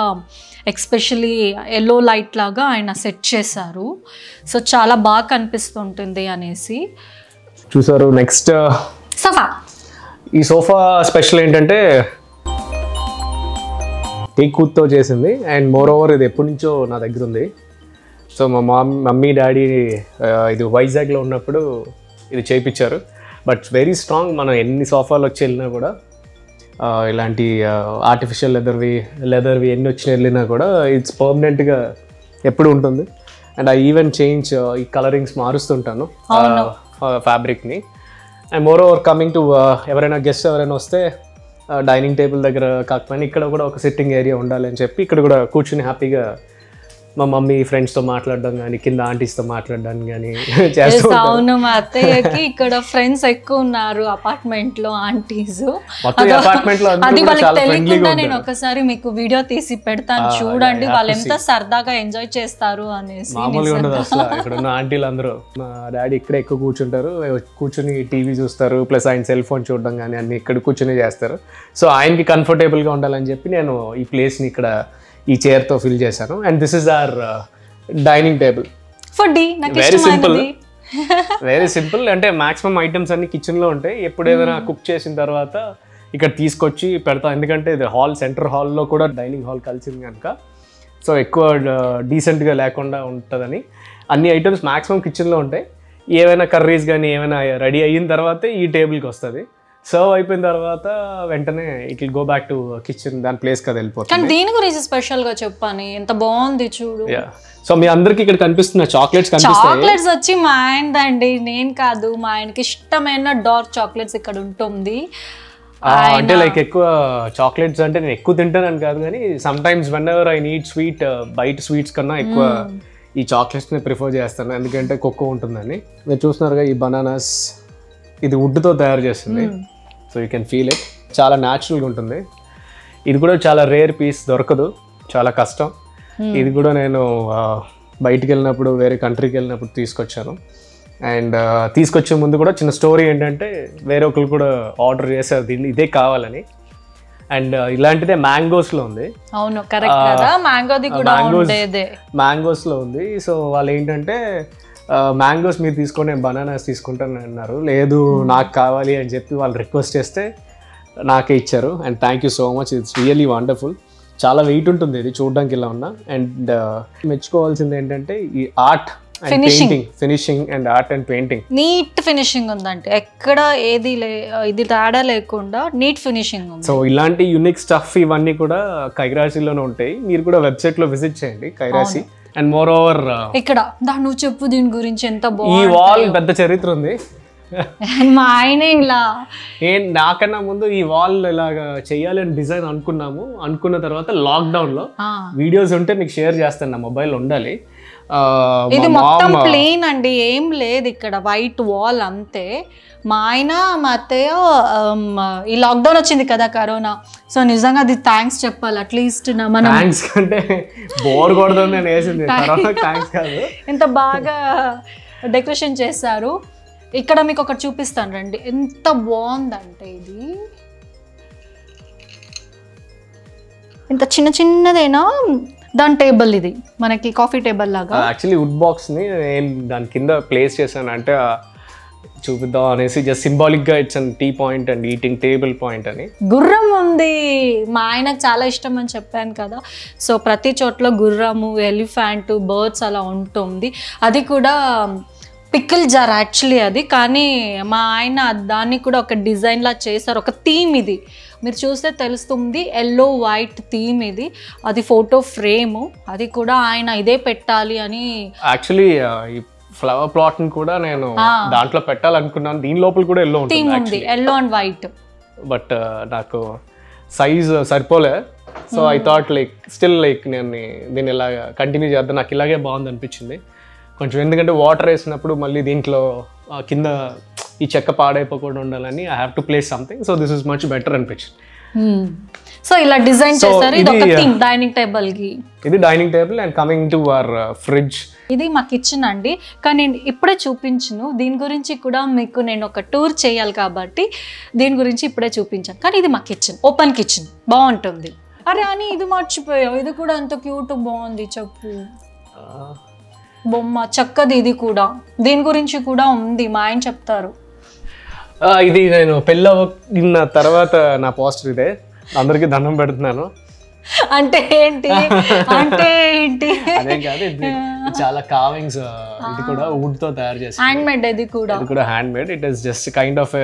ఎక్స్పెషలీ ఎల్లో లైట్ లాగా ఆయన సెట్ చేశారు. సో చాలా బాగా కనిపిస్తుంటుంది అనేసి. చూసారు. Next sofa. ఈ సోఫా స్పెషల్ ఏంటంటే టేక్వుడ్తో చేసింది అండ్ మోర్ ఓవర్ ఇది ఎప్పటి నుంచో నా దగ్గర ఉంది. సో మా మమ్మీ డాడీ ఇది వైజాగ్లో ఉన్నప్పుడు ఇది చేయించారు. But very strong. మనం ఎన్ని సోఫాలు వచ్చి వెళ్ళినా కూడా ఇలాంటి ఆర్టిఫిషియల్ లెదర్వి ఎన్ని వచ్చి వెళ్ళినా కూడా ఇట్స్ పర్మనెంట్గా ఎప్పుడు ఉంటుంది. అండ్ ఐ ఈవెన్ చేంజ్ ఈ కలరింగ్స్ మారుస్తుంటాను ఫ్యాబ్రిక్ని. And moreover coming to ఎవరైనా గెస్ట్ ఎవరైనా వస్తే డైనింగ్ టేబుల్ దగ్గర కాకపోయినా ఇక్కడ కూడా ఒక సిట్టింగ్ ఏరియా ఉండాలి అని చెప్పి ఇక్కడ కూడా కూర్చుని హ్యాపీగా మా మమ్మీ ఫ్రెండ్స్తో మాట్లాడడం కానీ కింద ఆంటీస్తో మాట్లాడడం కానీ చేస్తూ. అవును, మా అత్తయ్యకి ఇక్కడ ఫ్రెండ్స్ ఎక్కువ ఉన్నారు అపార్ట్మెంట్ లో, ఆంటీస్. అది వాళ్ళకి తెలియకుండా నేను ఒకసారి మీకు వీడియో తీసి పెడతాను, చూడండి వాళ్ళు ఎంత సరదాగా ఎంజాయ్ చేస్తారు అనేసి. మామూలుగా ఉండదు అసలు. ఇక్కడ ఉన్న ఆంటీలు అందరూ మా డాడీ ఇక్కడ ఎక్కువ కూర్చుంటారు, కూర్చుని టీవీ చూస్తారు, ప్లస్ ఆయన సెల్ ఫోన్ చూడడం కానీ అన్ని ఇక్కడ కూర్చుని చేస్తారు. సో ఆయనకి కంఫర్టబుల్గా ఉండాలని చెప్పి నేను ఈ ప్లేస్ని ఇక్కడ ఈ చైర్తో ఫిల్ చేశాను. And this is our dining table. Very simple. అంటే మాక్సిమం ఐటమ్స్ అన్ని కిచెన్లో ఉంటాయి. ఎప్పుడు ఏదైనా కుక్ చేసిన తర్వాత ఇక్కడ తీసుకొచ్చి పెడతాం, ఎందుకంటే ఇది సెంటర్ హాల్లో కూడా డైనింగ్ హాల్ కలిసింది కనుక. సో ఎక్కువ డీసెంట్గా లేకుండా ఉంటుందని అన్ని ఐటమ్స్ మాక్సిమం కిచెన్లో ఉంటాయి. ఏమైనా కర్రీస్ కానీ ఏమైనా రెడీ అయిన తర్వాతే ఈ టేబుల్కి వస్తుంది. సర్వ్ అయిపోయిన తర్వాత వెంటనే it will go back to kitchen, దాని ప్లేస్కి అది వెళ్ళిపోతుంది. కానీ దీని గురించి స్పెషల్గా చెప్పాను, ఎంత బాగుంది చూడు. సో మీ అందరికి ఇక్కడ కనిపిస్తున్న చాక్లెట్స్ కనిపిస్తాయి. చాక్లెట్స్ వచ్చి మా ఆయనదండి, నేను కాదు. మా ఆయనకి ఇష్టమైన డార్క్ చాక్లెట్స్ ఇక్కడ ఉంటుంది. అంటే లైక్ ఎక్కువ చాక్లెట్స్ అంటే నేను ఎక్కువ తింటానని కాదు, కానీ some times when ever I need sweet, బయట స్వీట్స్ కన్నా ఎక్కువ ఈ చాక్లెట్స్ని ప్రిఫర్ చేస్తాను, ఎందుకంటే కొక్కో ఉంటుందని. మీరు చూస్తున్నారుగా ఈ బనానాస్, ఇది వుడ్తో తయారు చేస్తుంది. So you can feel it, చాలా న్యాచురల్గా ఉంటుంది. ఇది కూడా చాలా రేర్ పీస్, దొరకదు, చాలా కష్టం. ఇది కూడా నేను బయటికి వెళ్ళినప్పుడు, వేరే కంట్రీకి వెళ్ళినప్పుడు తీసుకొచ్చాను. అండ్ తీసుకొచ్చే ముందు కూడా చిన్న స్టోరీ ఏంటంటే, వేరే ఒకరు కూడా ఆర్డర్ చేశారు దీన్ని, ఇదే కావాలని. అండ్ ఇలాంటిదే మ్యాంగోస్లో ఉంది. అవును, కరెక్ట్ కదా, మ్యాంగోది కూడా ఉండేదే మ్యాంగోస్లో ఉంది. సో వాళ్ళు ఏంటంటే మ్యాంగోస్ మీరు తీసుకొని నేను బనానాస్ తీసుకుంటాను అన్నారు. లేదు నాకు కావాలి అని చెప్పి వాళ్ళు రిక్వెస్ట్ చేస్తే నాకే ఇచ్చారు. And thank you so much, it's really wonderful. చాలా వెయిట్ ఉంటుంది ఇది చూడడానికి ఇలా ఉన్నా. అండ్ మెచ్చుకోవాల్సింది ఏంటంటే ఈ art and painting, finishing and art and painting, neat finishing ఉందంటే ఎక్కడ ఏది ఇది తేడా లేకుండా నీట్ ఫినిషింగ్ ఉంది. సో ఇలాంటి యూనిక్ స్టఫ్ ఇవన్నీ కూడా కైరాశీలోనే ఉంటాయి. మీరు కూడా వెబ్సైట్లో విజిట్ చేయండి, కైరాశీ. అండ్ మోర్ ఓవర్ ఇక్కడ నువ్వు చెప్పు దీని గురించి, ఎంత ఈ బాగుంది. వాల్ పెద్ద చరిత్ర ఉంది. మా ఆయనే ఇలా నాకన్నా ముందు ఈ వాల్ ఇలాగా చెయ్యాలని డిజైన్ అనుకున్న తర్వాత లాక్డౌన్లో వీడియోస్ ఉంటే మీకు షేర్ చేస్తాను, నా మొబైల్ ఉండాలి. ఇది మొత్తం ప్లెయిన్ అండి, ఏం లేదు ఇక్కడ, వైట్ వాల్ అంతే. మా ఆయన మా అత్తయ్య ఈ లాక్డౌన్ వచ్చింది కదా, కరోనా. సో నిజంగా అది థ్యాంక్స్ చెప్పాలి అట్లీస్ట్. మనం థ్యాంక్స్ అంటే బోర్ కొడదు నేను వేసింది, థ్యాంక్స్ కాదు. ఎంత బాగా డెకరేషన్ చేశారు. ఇక్కడ మీకు ఒకటి చూపిస్తాను రండి, ఎంత బాగుందంటే ఇది. ఇంత చిన్న చిన్నదైనా దాని టేబుల్, ఇది మనకి కాఫీ టేబుల్ లాగా. యాక్చువల్లీ వుడ్ బాక్స్ని నేను దాని కింద ప్లేస్ చేశాను, అంటే చూపిద్దాం అనేసి, జస్ట్ సింబాలిక్గా it's and tea point and eating table point అని. గుర్రం ఉంది, మా ఆయనకు చాలా ఇష్టం అని చెప్పాను కదా. సో ప్రతి చోట్ల గుర్రము, ఎలిఫెంట్, బర్డ్స్ అలా ఉంటుంది. అది కూడా పికిల్ జార్ యాక్చువల్లీ అది, కానీ మా ఆయన దాన్ని కూడా ఒక డిజైన్లా చేశారు, ఒక థీమ్. ఇది మీరు చూస్తే తెలుస్తుంది, ఎల్లో వైట్ థీమ్ ఇది. అది ఫోటో ఫ్రేము, అది కూడా ఆయన ఇదే పెట్టాలి అని. యాక్చువల్లీ ఈ ఫ్లవర్ ప్లాట్ ని కూడా నేను దాంట్లో పెట్టాలనుకున్నాను, దీని లోపల కూడా ఎల్లో ఉంటుంది, ఎల్లో అండ్ వైట్. బట్ నాకు సైజ్ సరిపోలే. So I thought like still like నేను దీన్ని ఇలా కంటిన్యూ చేద్దాం, నాకు ఇలాగే బాగుంది అనిపించింది కొంచెం. ఎందుకంటే వాటర్ వేసినప్పుడు మళ్ళీ దీంట్లో కింద ఈ చెక్క పాడైపోకుండా ఉండాలని I have to place something. So this is much better అనిపించింది. సో ఇలా డిజైన్ చేశారు. ఇది ఒక థీమ్ డైనింగ్ టేబుల్ కి. ఇది dining table. And coming to hour fridge, ఇది మా కిచెన్ అండి. కానీ నేను ఇప్పుడే చూపించను, దీని గురించి కూడా మీకు నేను ఒక టూర్ చేయాలి కాబట్టి దీని గురించి ఇప్పుడే చూపించాను. కానీ ఇది మా కిచెన్, ఓపెన్ కిచెన్, బాగుంటుంది. అరే అని ఇది మర్చిపోయావు, ఇది కూడా ఎంత క్యూట్ బాగుంది, చెప్పు. బొమ్మ చక్కది, ఇది కూడా దీని గురించి కూడా ఉంది, మా ఆయన చెప్తారు. ఇది నేను పెళ్ళిన తర్వాత నా పోస్టర్ ఇదే, అందరికి దండం పెడుతున్నాను. అంటే ఏంటి అంటే ఏంటి? అదే కాదు, ఇది చాలా కావింగ్స్, ఇది కూడా వుడ్ తో తయారు చేస్తాను, హ్యాండ్ మేడ్. ఇది కూడా hand made. It is just kind of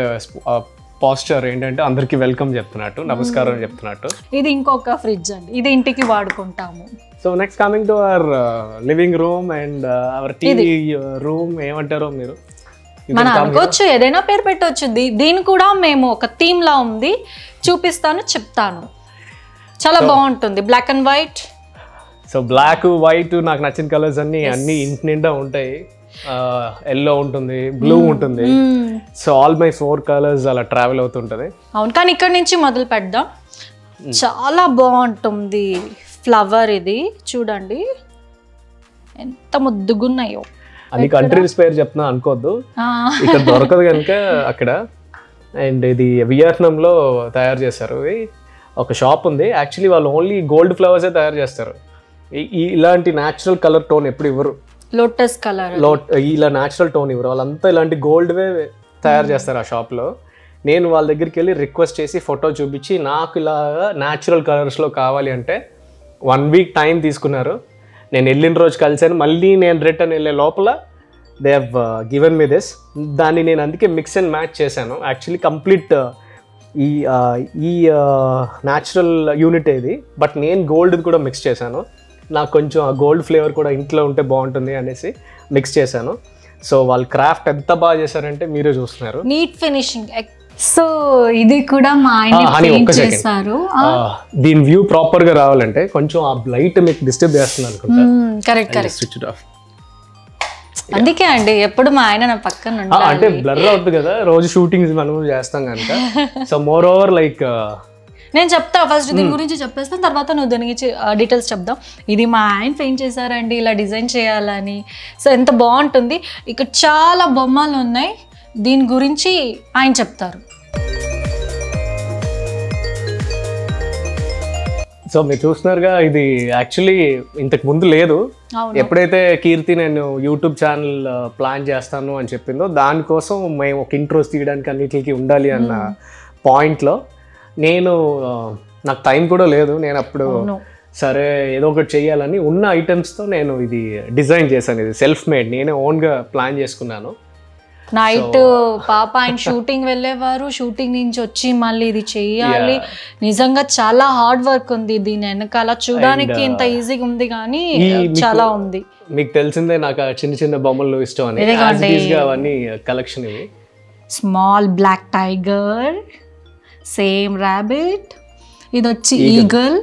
poster, ఏంటంటే అందరికి వెల్కమ్ చెప్తున్నట్టు, నమస్కారం చెప్తున్నట్టు. ఇది ఇంకొక ఫ్రిడ్జ్ అండి, ఇది ఇంటికి వాడుకుంటాము. So next coming to our living room and our TV room. ఏమంటారో మీరు మనం అనుకోవచ్చు, ఏదైనా పేరు పెట్టవచ్చు. దీని కూడా మేము ఒక థీమ్ లా ఉంది, చూపిస్తాను, చెప్తాను. చాలా బాగుంటుంది, black and white. So black white నాకు నచ్చిన కలర్స్ అన్ని ఇంటి నిండా ఉంటాయి. ఎల్లో ఉంటుంది, బ్లూ ఉంటుంది. సో ఆల్ మై 4 కలర్స్ అలా ట్రావెల్ అవుతుంటది. అవును, కానీ ఇక్కడ నుంచి మొదలు పెడదాం. చాలా బాగుంటుంది ఫ్లవర్. ఇది చూడండి ఎంత ముద్దుగున్నాయో. అన్ని కంట్రీస్ పేరు చెప్తున్నా అనుకోవద్దు, ఇక్కడ దొరకదు కనుక అక్కడ. అండ్ ఇది వియత్నాంలో తయారు చేస్తారు. ఒక షాప్ ఉంది, యాక్చువల్లీ వాళ్ళు ఓన్లీ గోల్డ్ ఫ్లవర్సే తయారు చేస్తారు. ఇలాంటి న్యాచురల్ కలర్ టోన్ ఎప్పుడు ఇవ్వరు, లోటస్ కలర్, ఇలా న్యాచురల్ టోన్ ఇవ్వరు. వాళ్ళంతా ఇలాంటి గోల్డ్వే తయారు చేస్తారు ఆ షాప్లో. నేను వాళ్ళ దగ్గరికి వెళ్ళి రిక్వెస్ట్ చేసి ఫోటో చూపించి, నాకు ఇలా న్యాచురల్ కలర్స్లో కావాలి అంటే 1 వీక్ టైం తీసుకున్నారు. నేను వెళ్ళిన రోజు కలిసాను, మళ్ళీ నేను రిటర్న్ వెళ్ళే లోపల they have given me this. దాన్ని నేను అందుకే మిక్స్ అండ్ మ్యాచ్ చేశాను. యాక్చువల్లీ కంప్లీట్ ఈ న్యాచురల్ యూనిట్ ఇది, బట్ నేను గోల్డ్ కూడా మిక్స్ చేశాను. నాకు కొంచెం ఆ గోల్డ్ ఫ్లేవర్ కూడా ఇంట్లో ఉంటే బాగుంటుంది అనేసి మిక్స్ చేశాను. సో వాళ్ళు క్రాఫ్ట్ ఎంత బాగా చేశారంటే మీరే చూస్తున్నారు. Neat finishing. సో ఇది కూడా మా ఆయన చేశారు. దీని వ్యూ ప్రాపర్ గా రావాలంటే కొంచెం ఆ లైట్ మీకు డిస్టర్బ్ చేస్తుంది అనుకుంటా. Correct correct. Switch it of. అందుకే అండి ఎప్పుడు మా ఆయన నా పక్కన అంటే బ్లర్ అవుతుంది కదా రోజు షూటింగ్స్ మనం చేస్తాం కనుక. సో మోర్ ఓవర్ లైక్ నేను చెప్తా ఫస్ట్ దీని గురించి చెప్పేస్తాను, తర్వాత నువ్వు దాని గురించి డీటెయిల్స్ చెప్దాం. ఇది మా ఆయన పెయింట్ చేశారండి ఇలా డిజైన్ చేయాలని. సో ఎంత బాగుంటుంది. ఇక్కడ చాలా బొమ్మలు ఉన్నాయి, దీని గురించి ఆయన చెప్తారు. సో మీరు చూస్తున్నారుగా, ఇది యాక్చువల్లీ ఇంతకు ముందు లేదు. ఎప్పుడైతే కీర్తి నేను యూట్యూబ్ ఛానల్ ప్లాన్ చేస్తాను అని చెప్పిందో దానికోసం మేము ఒక ఇంట్రోస్ తీయడానికి అన్నిటికి ఉండాలి అన్న పాయింట్లో నాకు టైం కూడా లేదు. నేను అప్పుడు సరే ఏదో ఒకటి చెయ్యాలని ఉన్న ఐటమ్స్తో నేను ఇది డిజైన్ చేశాను. ఇది సెల్ఫ్ మేడ్, నేనే ఓన్గా ప్లాన్ చేసుకున్నాను. నైట్ పాప ఆయన షూటింగ్ వెళ్ళేవారు, షూటింగ్ నుంచి వచ్చి మళ్ళీ ఇది చెయ్యాలి. నిజంగా చాలా హార్డ్ వర్క్ ఉంది దీని వెనకాల. చూడడానికి ఇంత ఈజీగా ఉంది కానీ చాలా ఉంది. మీకు తెలిసిందే నాకు చిన్న చిన్న బొమ్మలు ఇష్టం అని, అవన్నీ కలెక్షన్. ఇవి small black tiger, same rabbit, ఇది వచ్చి ఈగల్,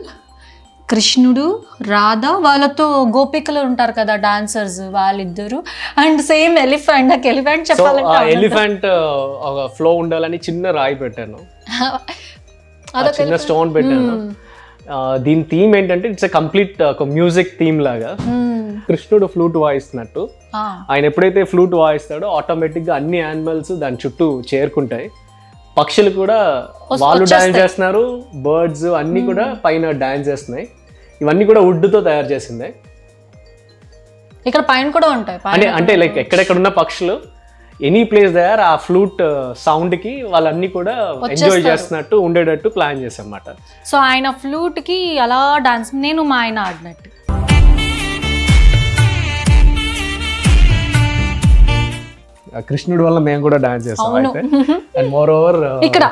కృష్ణుడు, రాధ, వాళ్ళతో గోపికలు ఉంటారు కదా డాన్సర్స్ వాళ్ళిద్దరు, అండ్ సేమ్ ఎలిఫెంట్. నాకు ఎలిఫెంట్ చెప్పాలంటే ఎలిఫెంట్ ఫ్లో ఉండాలని చిన్న రాయి పెట్టాను, చిన్న స్టోన్ పెట్టాను. దీని థీమ్ ఏంటంటే ఇట్స్ కంప్లీట్ ఒక మ్యూజిక్ థీమ్ లాగా. కృష్ణుడు ఫ్లూట్ వాయిస్తున్నట్టు, ఆయన ఎప్పుడైతే ఫ్లూట్ వాయిస్తాడో ఆటోమేటిక్ గా అన్ని యానిమల్స్ దాని చుట్టూ చేరుకుంటాయి. పక్షులు కూడా వాళ్ళు డాన్స్ చేస్తున్నారు, బర్డ్స్ అన్ని కూడా పైన డాన్స్ చేస్తున్నాయి. ఇవన్నీ కూడా వుడ్ తో తయారు చేసిందే. ఇక్కడ పైన కూడా ఉంటాయి అంటే లైక్ ఎక్కడెక్కడ ఉన్న పక్షులు ఎనీ ప్లేస్ దగ్గర ఆ ఫ్లూట్ సౌండ్ కి వాళ్ళన్నీ కూడా ఎంజాయ్ చేస్తున్నట్టు ఉండేటట్టు ప్లాన్ చేసాం అన్నమాట. సో ఆయన ఫ్లూట్ కి అలా డాన్స్, నేను మా ఆయన ఆడినట్టు. కృష్ణుడి వల్ల మేము కూడా డాన్స్ చేస్తాం అయితే. అండ్ మోర్ ఓవర్ ఇక్కడ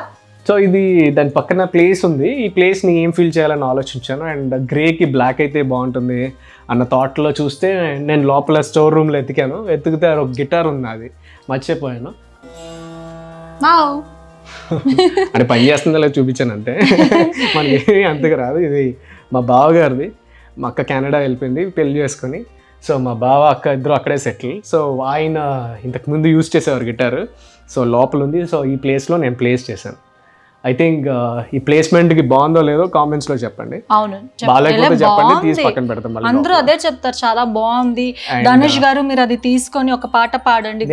సో ఇది దాని పక్కన ప్లేస్ ఉంది. ఈ ప్లేస్ ని ఏం ఫీల్ చేయాలని ఆలోచించాను. అండ్ గ్రే కి బ్లాక్ అయితే బాగుంటుంది అన్న థాట్ లో చూస్తే నేను లోపల స్టోర్ రూమ్ లో వెతికితే ఒక గిటార్ ఉంది, అది మర్చిపోయాను. అంటే పని చేస్తుందో లేదో చూపించాను అంతే, మనకి అంతగా రాదు. ఇది మా బావగారిది. మా అక్క కెనడా వెళ్ళిపోయింది పెళ్లి చేసుకొని. సో మా బావ అక్క ఇద్దరు అక్కడే సెటిల్. సో ఆయన ఇంతకుముందు యూజ్ చేసేవారు గిటారు. సో లోపల ఉంది. సో ఈ ప్లేస్లో నేను ప్లేస్ చేశాను. ఐ థింక్ ఈ ప్లేస్మెంట్కి బాగుందో లేదో కామెంట్స్లో చెప్పండి. అవును, బాగాలేకపోతే చెప్పండి, తీసి పక్కన పెడతాం. అందరూ అదే చెప్తారు, చాలా బాగుంది ధనుష్ గారు, మీరు అది తీసుకొని ఒక పాట పాడండి.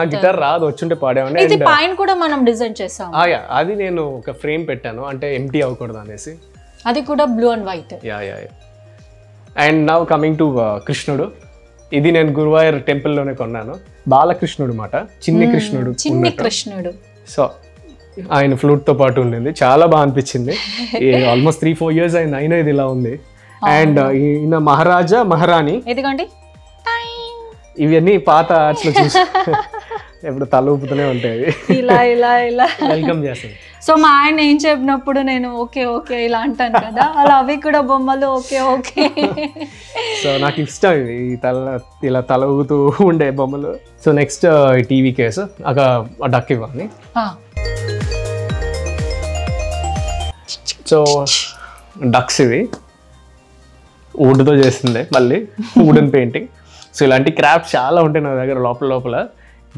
నాకు గిటార్ రాదు, వచ్చుంటే పాడేవాడిని. ఇది పైన కూడా మనం డిజైన్ చేసాం. అది నేను ఒక ఫ్రేమ్ పెట్టాను, అంటే ఎంటీ అవ్వకూడదు అనేసి. అది కూడా blue and white. And now coming to కృష్ణుడు. ఇది నేను గురువాయూర్ టెంపుల్లోనే కొన్నాను. బాలకృష్ణుడు మాట, చిన్ని కృష్ణుడు. సో ఆయన ఫ్లూట్తో పాటు ఉండింది, చాలా బాగా అనిపించింది. ఆల్మోస్ట్ 3-4 years అయినా ఇది ఇలా ఉంది. అండ్ ఈయన మహారాజా మహారాణి. ఎందుకండి ఇవన్నీ పాత ఆర్ట్స్లో చూసి ఎప్పుడు తల ఊపుతూనే ఉంటాయి, ఇలా ఇలా ఇలా వెల్కమ్ చేస్తాను. సో మా ఆయన ఏం చెప్పినప్పుడు నేను ఓకే ఓకే ఇలా అంటాను కదా, అలా అవి కూడా బొమ్మలు ఓకే ఓకే. సో నాకు ఇష్టం ఇవి ఇలా తల ఊగుతూ ఉండే బొమ్మలు. సో నెక్స్ట్ టీవీ కేసు ఒక డక్ ఇవ్వాలి. సో డక్స్ ఇవి వుడ్తో చేసిందే, మళ్ళీ వుడెన్ పెయింటింగ్. సో ఇలాంటి క్రాఫ్ట్ చాలా ఉంటాయి నా దగ్గర లోపల.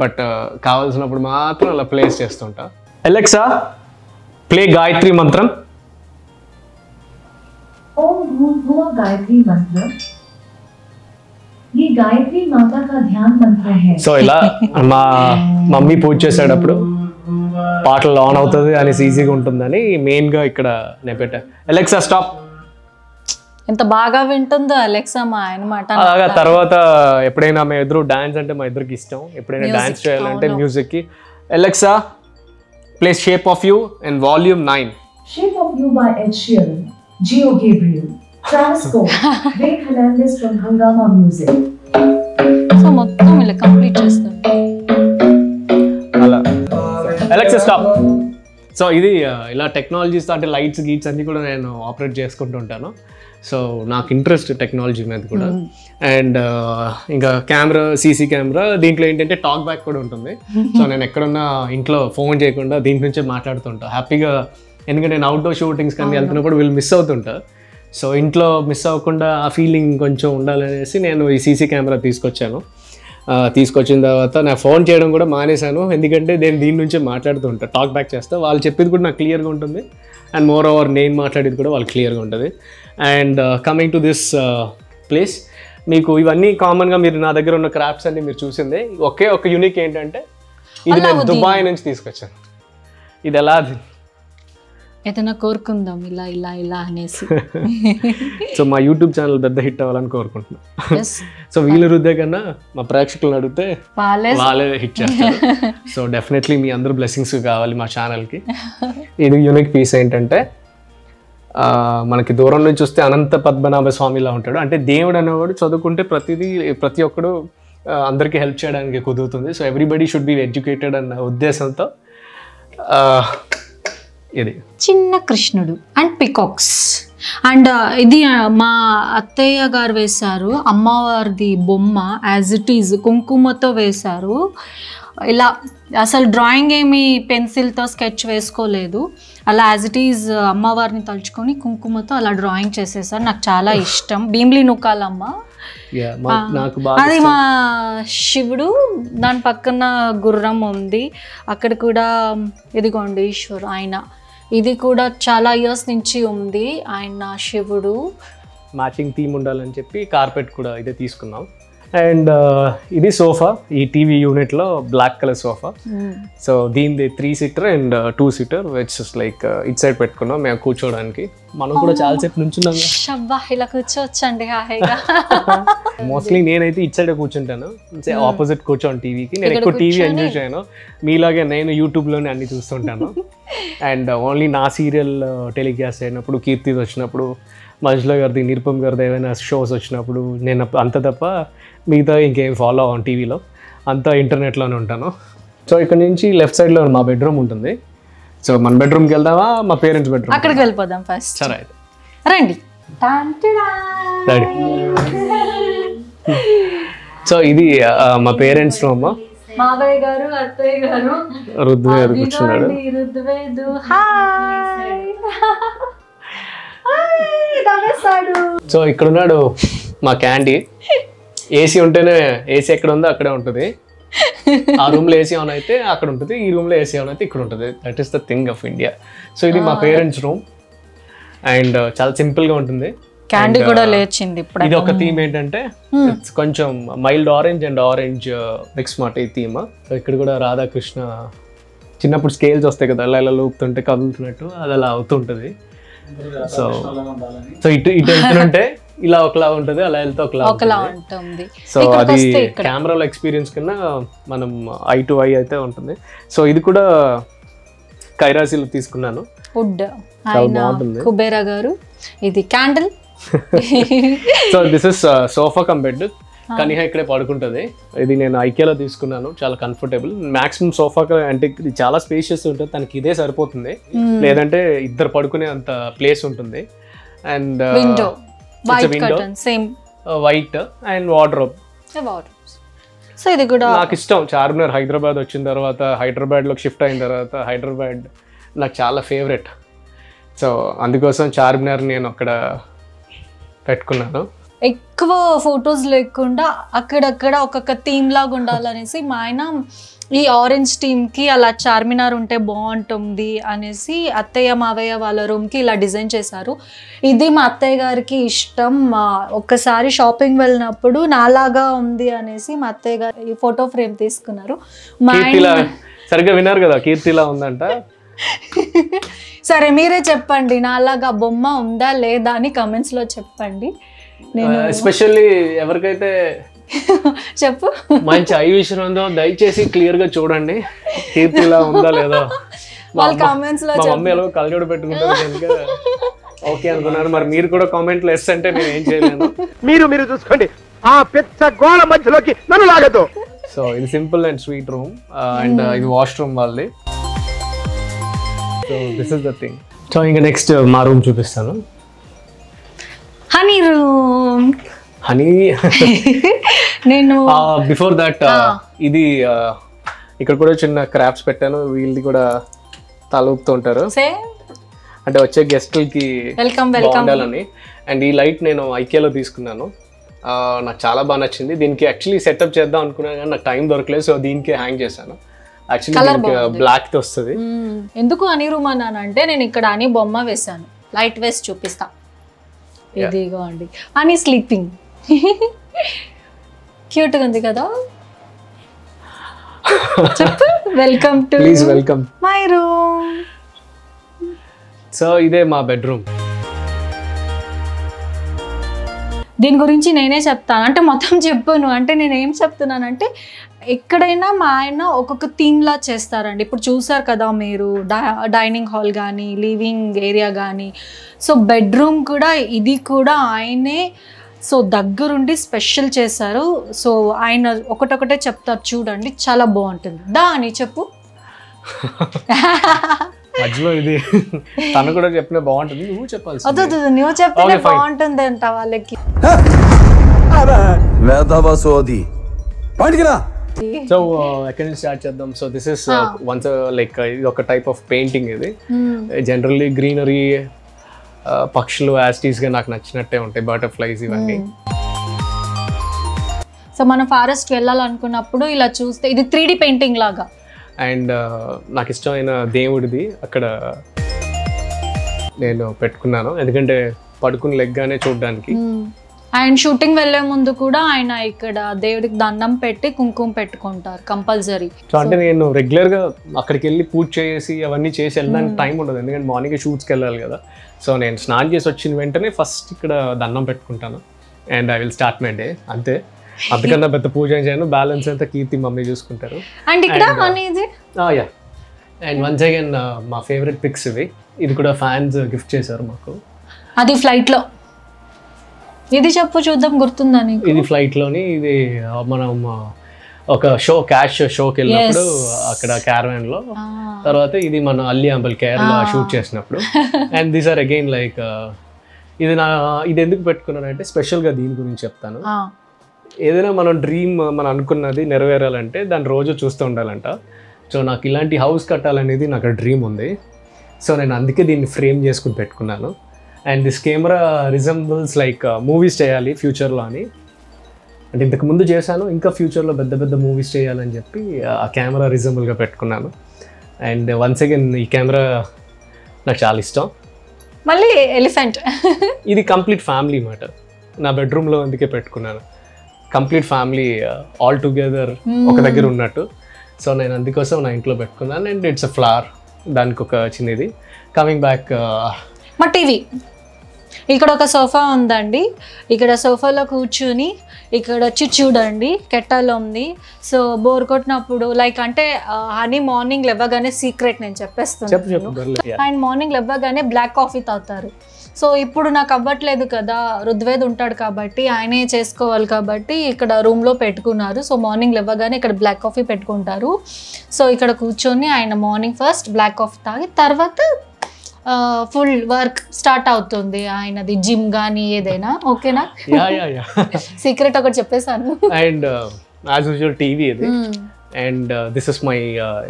బట్ కావాల్సినప్పుడు మాత్రం అలా ప్లేస్ చేస్తుంటా. అలెక్సా ప్లే గాయత్రి మంత్రం. ओम भूर्भुवः गायत्री मंत्र ये गायत्री माता का ध्यान मंत्र है. సో ఇలా మా మమ్మీ పూజ చేసేటప్పుడు పాటలు ఆన్ అవుతుంది అనేసి ఈజీగా ఉంటుందని మెయిన్గా ఇక్కడ నేను పెట్టా. Alexa stop. ఎంత బాగా వింటుందో అలెక్సా మా ఆయన మాట. అలాగా తర్వాత ఎప్పుడైనా మా ఇద్దరు డాన్స్ అంటే మా ఇద్దరికి ఇష్టం, ఎప్పుడైనా డాన్స్ చేయాలంటే మ్యూజిక్కి Alexa play shape of you and volume 9. Shape of You by Ed Sheeran, Gio Gabriel, Travis Scott, Ray Hernandez from Hungama Music. So మొత్తం ఇలా కంప్లీట్ చేస్తాం. స్టాప్. సో ఇది ఇలా టెక్నాలజీస్తో అంటే లైట్స్ గీట్స్ అన్నీ కూడా నేను ఆపరేట్ చేసుకుంటూ ఉంటాను. సో నాకు ఇంట్రెస్ట్ టెక్నాలజీ మీద కూడా. అండ్ ఇంకా కెమెరా, సీసీ కెమెరా, దీంట్లో ఏంటంటే టాక్ బ్యాక్ కూడా ఉంటుంది. సో నేను ఎక్కడున్నా ఇంట్లో ఫోన్ చేయకుండా దీని నుంచే మాట్లాడుతుంటా హ్యాపీగా. ఎందుకంటే నేను అవుట్డోర్ షూటింగ్స్ కానీ వెళ్తున్నప్పుడు వీళ్ళు మిస్ అవుతుంటా. సో ఇంట్లో మిస్ అవ్వకుండా ఆ ఫీలింగ్ కొంచెం ఉండాలనేసి నేను ఈ సీసీ కెమెరా తీసుకొచ్చాను. తీసుకొచ్చిన తర్వాత నా ఫోన్ చేయడం కూడా మానేశాను. ఎందుకంటే నేను దీని నుంచే మాట్లాడుతూ ఉంటాను, టాక్ బ్యాక్ చేస్తా. వాళ్ళు చెప్పేది కూడా నాకు క్లియర్గా ఉంటుంది. అండ్ మోర్ ఓవర్ నేను మాట్లాడేది కూడా వాళ్ళకి క్లియర్గా ఉంటుంది. And coming to this place, మీకు ఇవన్నీ కామన్గా మీరు నా దగ్గర ఉన్న క్రాఫ్ట్స్ అన్ని మీరు చూసిందే. ఒకే ఒక యూనిక్ ఏంటంటే ఇది నేను దుబాయ్ నుంచి తీసుకొచ్చాను. ఇది ఎలా ఏదైనా కోరుకుందాం ఇలా ఇలా ఇలా అనేసి. సో మా యూట్యూబ్ ఛానల్ పెద్ద హిట్ అవ్వాలని కోరుకుంటున్నాను. సో వీళ్ళు రుద్దే కన్నా మా ప్రేక్షకులను అడిగితే వాళ్ళే హిట్ చేస్తారు. సో డెఫినెట్లీ మీ అందరూ బ్లెస్సింగ్స్ కావాలి మా ఛానల్కి. ఇది యూనిక్ పీస్ ఏంటంటే మనకి దూరం నుంచి చూస్తే అనంత పద్మనాభ స్వామిలా ఉంటాడు. అంటే దేవుడు అనేవాడు చదువుకుంటే ప్రతి ఒక్కడు అందరికీ హెల్ప్ చేయడానికి కుదురుతుంది. So everybody should be educated అన్న ఉద్దేశంతో ఇది చిన్న కృష్ణుడు అండ్ పికాక్స్. అండ్ ఇది మా అత్తయ్య గారు వేశారు, అమ్మవారిది బొమ్మ యాజ్ ఇట్ ఈజ్ కుంకుమతో వేశారు. ఇలా అసలు డ్రాయింగ్ ఏమి పెన్సిల్తో స్కెచ్ వేసుకోలేదు, అలా యాజ్ ఇట్ ఈజ్ అమ్మవారిని తలుచుకొని కుంకుమతో అలా డ్రాయింగ్ చేసేసారు. నాకు చాలా ఇష్టం. భీమ్లీ నూకాలమ్మ అది మా శివుడు, దాని పక్కన గుర్రం ఉంది. అక్కడ కూడా ఇదిగోండి ఈశ్వరు ఆయన, ఇది కూడా చాలా ఇయర్స్ నుంచి ఉంది ఆయన శివుడు. మ్యాచింగ్ థీమ్ ఉండాలని చెప్పి కార్పెట్ కూడా ఇదే తీసుకున్నాం. అండ్ ఇది సోఫా, ఈ టీవీ యూనిట్లో బ్లాక్ కలర్ సోఫా. సో దీనిది 3 seater and 2 seater which is like it side పెట్టుకున్నాం మేము కూర్చోడానికి. మనం కూడా చాలాసేపు నుంచున్నాం. ఇలా కూర్చోవచ్చండి హాయిగా. మోస్ట్లీ నేనైతే ఇట్ సైడ్ కూర్చుంటాను, ఆపోజిట్ కూర్చోండి టీవీకి. నేను ఎక్కువ టీవీ ఎంజాయ్ చేయను, మీలాగే నేను యూట్యూబ్లోనే అన్ని చూస్తుంటాను. అండ్ ఓన్లీ నా సీరియల్ టెలికాస్ట్ అయినప్పుడు, కీర్తి వచ్చినప్పుడు, మంజుల గారిది, నిరుపమ్ గారిది ఏమైనా షోస్ వచ్చినప్పుడు నేను అంత తప్ప మిగతా ఇంకేం ఫాలో అవ్వను టీవీలో, అంతా ఇంటర్నెట్లోనే ఉంటాను. సో ఇక్కడ నుంచి లెఫ్ట్ సైడ్లో మా బెడ్రూమ్ ఉంటుంది. సో మన బెడ్రూమ్కి వెళ్దామా, మా పేరెంట్స్ బెడ్రూమ్? అక్కడికి వెళ్ళిపోదాం ఫస్ట్. సరే అయితే రండి. సో ఇది మా పేరెంట్స్ రూమ్. మావయ్య గారు, అత్తయ్య గారు, రుద్వేదు కూర్చున్నాడు. రుద్వేదు హాయ్. సో ఇక్కడ ఉన్నాడు మా క్యాండీ. ఏసీ ఉంటేనే, ఏసీ ఎక్కడ ఉందో అక్కడే ఉంటుంది. ఆ రూమ్లో ఏసీ ఆన్ అయితే అక్కడ ఉంటుంది, ఈ రూమ్లో ఏసీ ఆన్ అయితే ఇక్కడ ఉంటుంది. That is the thing of India. So ఇది మా పేరెంట్స్ రూమ్ అండ్ చాలా సింపుల్గా ఉంటుంది. క్యాండీ కూడా లేచింది ఇప్పుడు. ఇది ఒక థీమ్ ఏంటంటే కొంచెం mild orange and orange mix మాట ఈ థీమ్. సో ఇక్కడ కూడా రాధాకృష్ణ చిన్నప్పుడు స్కేల్స్ వస్తాయి కదా, అలా ఇలా లూపుతుంటే కదులుతున్నట్టు అది అలా అవుతుంటుంది. సో ఇటు వెళ్తుంటే ఇలా ఒకలా ఉంటుంది, అలా వెళ్తే ఒకలా ఉంటుంది. సో అది కెమెరాలో ఎక్స్పీరియన్స్ కన్నా మనం ఐ టు ఐ అయితే ఉంటుంది. సో ఇది కూడా కైరాసీలో తీసుకున్నాను, వుడ్. కుబేరా గారు ఇది candle. So this is sofa cum bed. Kaniha ఇక్కడే పడుకుంటుంది. ఇది నేను ఐకేలో తీసుకున్నాను, చాలా కంఫర్టబుల్. మాక్సిమం సోఫా అంటే ఇది చాలా స్పేషియస్ ఉంటుంది, తనకి ఇదే సరిపోతుంది. లేదంటే ఇద్దరు పడుకునే అంత ప్లేస్ ఉంటుంది. And window white and wardrobe. So ఇది కూడా నాకు ఇష్టం. చార్మినార్ హైదరాబాద్ వచ్చిన తర్వాత, హైదరాబాద్లోకి షిఫ్ట్ అయిన తర్వాత హైదరాబాద్ నాకు చాలా ఫేవరెట్. సో అందుకోసం చార్మినార్ నేను అక్కడ పెట్టుకున్నాను. ఎక్కువ ఫొటోస్ లేకుండా అక్కడక్కడ ఒక్కొక్క థీమ్ లాగా ఉండాలనేసి మా ఆయన ఈ ఆరెంజ్ థీమ్కి అలా చార్మినార్ ఉంటే బాగుంటుంది అనేసి అత్తయ్య మావయ్య వాళ్ళ రూమ్కి ఇలా డిజైన్ చేశారు. ఇది మా అత్తయ్య గారికి ఇష్టం. ఒక్కసారి షాపింగ్ వెళ్ళినప్పుడు నాలాగా ఉంది అనేసి మా అత్తయ్య గారు ఈ ఫోటో ఫ్రేమ్ తీసుకున్నారు. మా ఆయన సరిగ్గా విన్నారు కదా, కీర్తిలా ఉందంట. సరే మీరే చెప్పండి, నాలాగా బొమ్మ ఉందా లేదా అని కమెంట్స్లో చెప్పండి. నేను ఎస్పెషల్లీ ఎవరికైతే చెప్పు మంచి ఐ విషయం ఉందో దయచేసి క్లియర్ గా చూడండి, కీర్తిలా ఉందా లేదా. వాళ్ళ కామెంట్స్ లో మా మమ్మీ ఎలా కళ్ళజోడు పెట్టుకుంటారు కనుక ఓకే అనుకున్నారు. మరి మీరు కూడా కామెంట్ లో ఎస్ అంటే నేను ఏం చేయలేను. మీరు చూసుకోండి, ఆ పెద్ద గోళ మధ్యలోకి నన్ను లాగదు. సో ఇది simple and sweet room. And ఇది వాష్రూమ్ వాళ్ళది. So this is the thing. So ఇంకా నెక్స్ట్ మా రూమ్ చూపిస్తాను. Honey room. హనీ నేను బిఫోర్ దట్ ఇది ఇక్కడ కూడా చిన్న క్రాప్స్ పెట్టాను. వీళ్ళది కూడా తలూపుతూ ఉంటారు అంటే వచ్చే గెస్టులకి బాగుండాలని. అండ్ ఈ లైట్ నేను ఐకియాలో తీసుకున్నాను. నాకు చాలా బాగా నచ్చింది. దీనికి యాక్చువల్లీ సెటప్ చేద్దాం అనుకున్నాను కానీ నాకు టైం దొరకలేదు. సో దీనికి హ్యాంగ్ చేశాను. యాక్చువల్లీ బ్లాక్ తో వస్తుంది. ఎందుకు హనీ రూమ్ అన్నానంటే నేను ఇక్కడ హనీ బొమ్మ వేసాను. లైట్ వేసి చూపిస్తా. ఇదిగో అండి హనీ స్లీపింగ్. క్యూట్గా ఉంది కదా. చెప్పు. Welcome to please welcome my room. So ఇదే మా బెడ్రూమ్. దీని గురించి నేనే చెప్తాను అంటే మొత్తం చెప్పాను. అంటే నేను ఏం చెప్తున్నానంటే ఎక్కడైనా మా ఆయన ఒక్కొక్క థీమ్లా చేస్తారండి. ఇప్పుడు చూసారు కదా మీరు డైనింగ్ హాల్ కానీ లివింగ్ ఏరియా కానీ. సో బెడ్రూమ్ కూడా ఇది కూడా ఆయనే సో దగ్గరుండి స్పెషల్ చేశారు. సో ఆయన ఒకటొకటే చెప్తారు చూడండి చాలా బాగుంటుంది. దా అని చెప్పు. మధ్యలో ఇది తను కూడా చెప్పినా బాగుంటుంది. నువ్వు చెప్పాలి. నువ్వు చెప్తే బాగుంటుంది అంట వాళ్ళకి. సో ఎక్కడి నుంచి స్టార్ట్ చేద్దాం. So this is once like ఇది ఒక టైప్ ఆఫ్ పెయింటింగ్. ఇది జనరల్లీ గ్రీనరీ పక్షులు యాస్టీస్గా నాకు నచ్చినట్టే ఉంటాయి. బటర్ఫ్లైస్ ఇవన్నీ. సో మనం ఫారెస్ట్ వెళ్ళాలనుకున్నప్పుడు ఇలా చూస్తే ఇది 3D పెయింటింగ్ లాగా. అండ్ నాకు ఇష్టమైన దేవుడిది అక్కడ నేను పెట్టుకున్నాను. ఎందుకంటే పడుకుని లెగ్గానే చూడడానికి. ఆయన షూటింగ్ వెళ్ళే ముందు కూడా ఆయన ఇక్కడ దేవుడికి దండం పెట్టి కుంకుమ పెట్టుకుంటారు కంపల్సరీ. సో అంటే నేను రెగ్యులర్గా అక్కడికి వెళ్ళి పూజ చేసి అవన్నీ చేసి వెళ్ళడానికి టైం ఉండదు. ఎందుకంటే మార్నింగ్ షూట్స్కి వెళ్ళాలి కదా. సో నేను స్నానం చేసి వచ్చిన వెంటనే ఫస్ట్ ఇక్కడ దండం పెట్టుకుంటాను. And I will start my day. అంతే, అంతకన్నా పెద్ద పూజ చేయను. బ్యాలెన్స్ అంతా కీర్తి మమ్మీ చూసుకుంటారు. అండ్ ఇక్కడ అనేది యా. అండ్ వన్స్ అగైన్ మా ఫేవరెట్ పిక్స్ ఇవి. ఇది కూడా ఫ్యాన్స్ గిఫ్ట్ చేశారు మాకు. అది ఫ్లైట్ లో. ఇది చెప్పు చూద్దాం గుర్తుందా నీకు? ఇది ఫ్లైట్ లోని. ఇది మనం ఒక క్యాష్ షోకి వెళ్ళినప్పుడు అక్కడ క్యారవాన్ లో. తర్వాత ఇది మన అల్లి అంబల్ కేరళ షూట్ చేసినప్పుడు. And these are again like ఇది ఎందుకు పెట్టుకున్నానంటే స్పెషల్గా దీని గురించి చెప్తాను. ఏదైనా మనం డ్రీమ్ మనం అనుకున్నది నెరవేరాలంటే దాన్ని రోజు చూస్తూ ఉండాలంట. సో నాకు ఇలాంటి హౌస్ కట్టాలనేది నాకు డ్రీమ్ ఉంది. సో నేను అందుకే దీన్ని ఫ్రేమ్ చేసుకుని పెట్టుకున్నాను. And this camera resembles like movies చేయాలి ఫ్యూచర్లో అని. అంటే ఇంతకు ముందు చేశాను, ఇంకా ఫ్యూచర్లో పెద్ద పెద్ద మూవీస్ చేయాలని చెప్పి ఆ కెమెరా రిజంబుల్గా పెట్టుకున్నాను. అండ్ వన్స్ అగైన్ ఈ కెమెరా నాకు చాలా ఇష్టం. మళ్ళీ ఎలిఫెంట్. ఇది కంప్లీట్ ఫ్యామిలీ మాట. నా బెడ్రూమ్లో అందుకే పెట్టుకున్నాను. కంప్లీట్ ఫ్యామిలీ ఆల్ టుగెదర్ ఒక దగ్గర ఉన్నట్టు. సో నేను అందుకోసం నా ఇంట్లో పెట్టుకున్నాను. And it's a flower. దానికి ఒక చిన్నది. కమింగ్ బ్యాక్ మా టీవీ. ఇక్కడ ఒక సోఫా ఉందండి. ఇక్కడ సోఫాలో కూర్చుని ఇక్కడ వచ్చి చూడండి కెట్టలో ఉంది. సో బోర్ కొట్టినప్పుడు లైక్ అంటే హనీ మార్నింగ్ లేవగానే సీక్రెట్ నేను చెప్పేస్తున్నాను. ఆయన మార్నింగ్ లేవగానే బ్లాక్ కాఫీ తాగుతారు. సో ఇప్పుడు నాకు అవ్వట్లేదు కదా, రుద్వేద్ ఉంటాడు కాబట్టి ఆయనే చేసుకోవాలి కాబట్టి ఇక్కడ రూమ్లో పెట్టుకున్నారు. సో మార్నింగ్ లేవగానే ఇక్కడ బ్లాక్ కాఫీ పెట్టుకుంటారు. సో ఇక్కడ కూర్చొని ఆయన మార్నింగ్ ఫస్ట్ బ్లాక్ కాఫీ తాగి తర్వాత ఫుల్ వర్క్ స్టార్ట్ అవుతుంది ఆయనది. జిమ్ కానీ ఏదైనా. ఓకేనా? సీక్రెట్ ఒకటి చెప్పేశాను. అండ్ యాజ్ యూజువల్ టీవీ ఇది. And this is my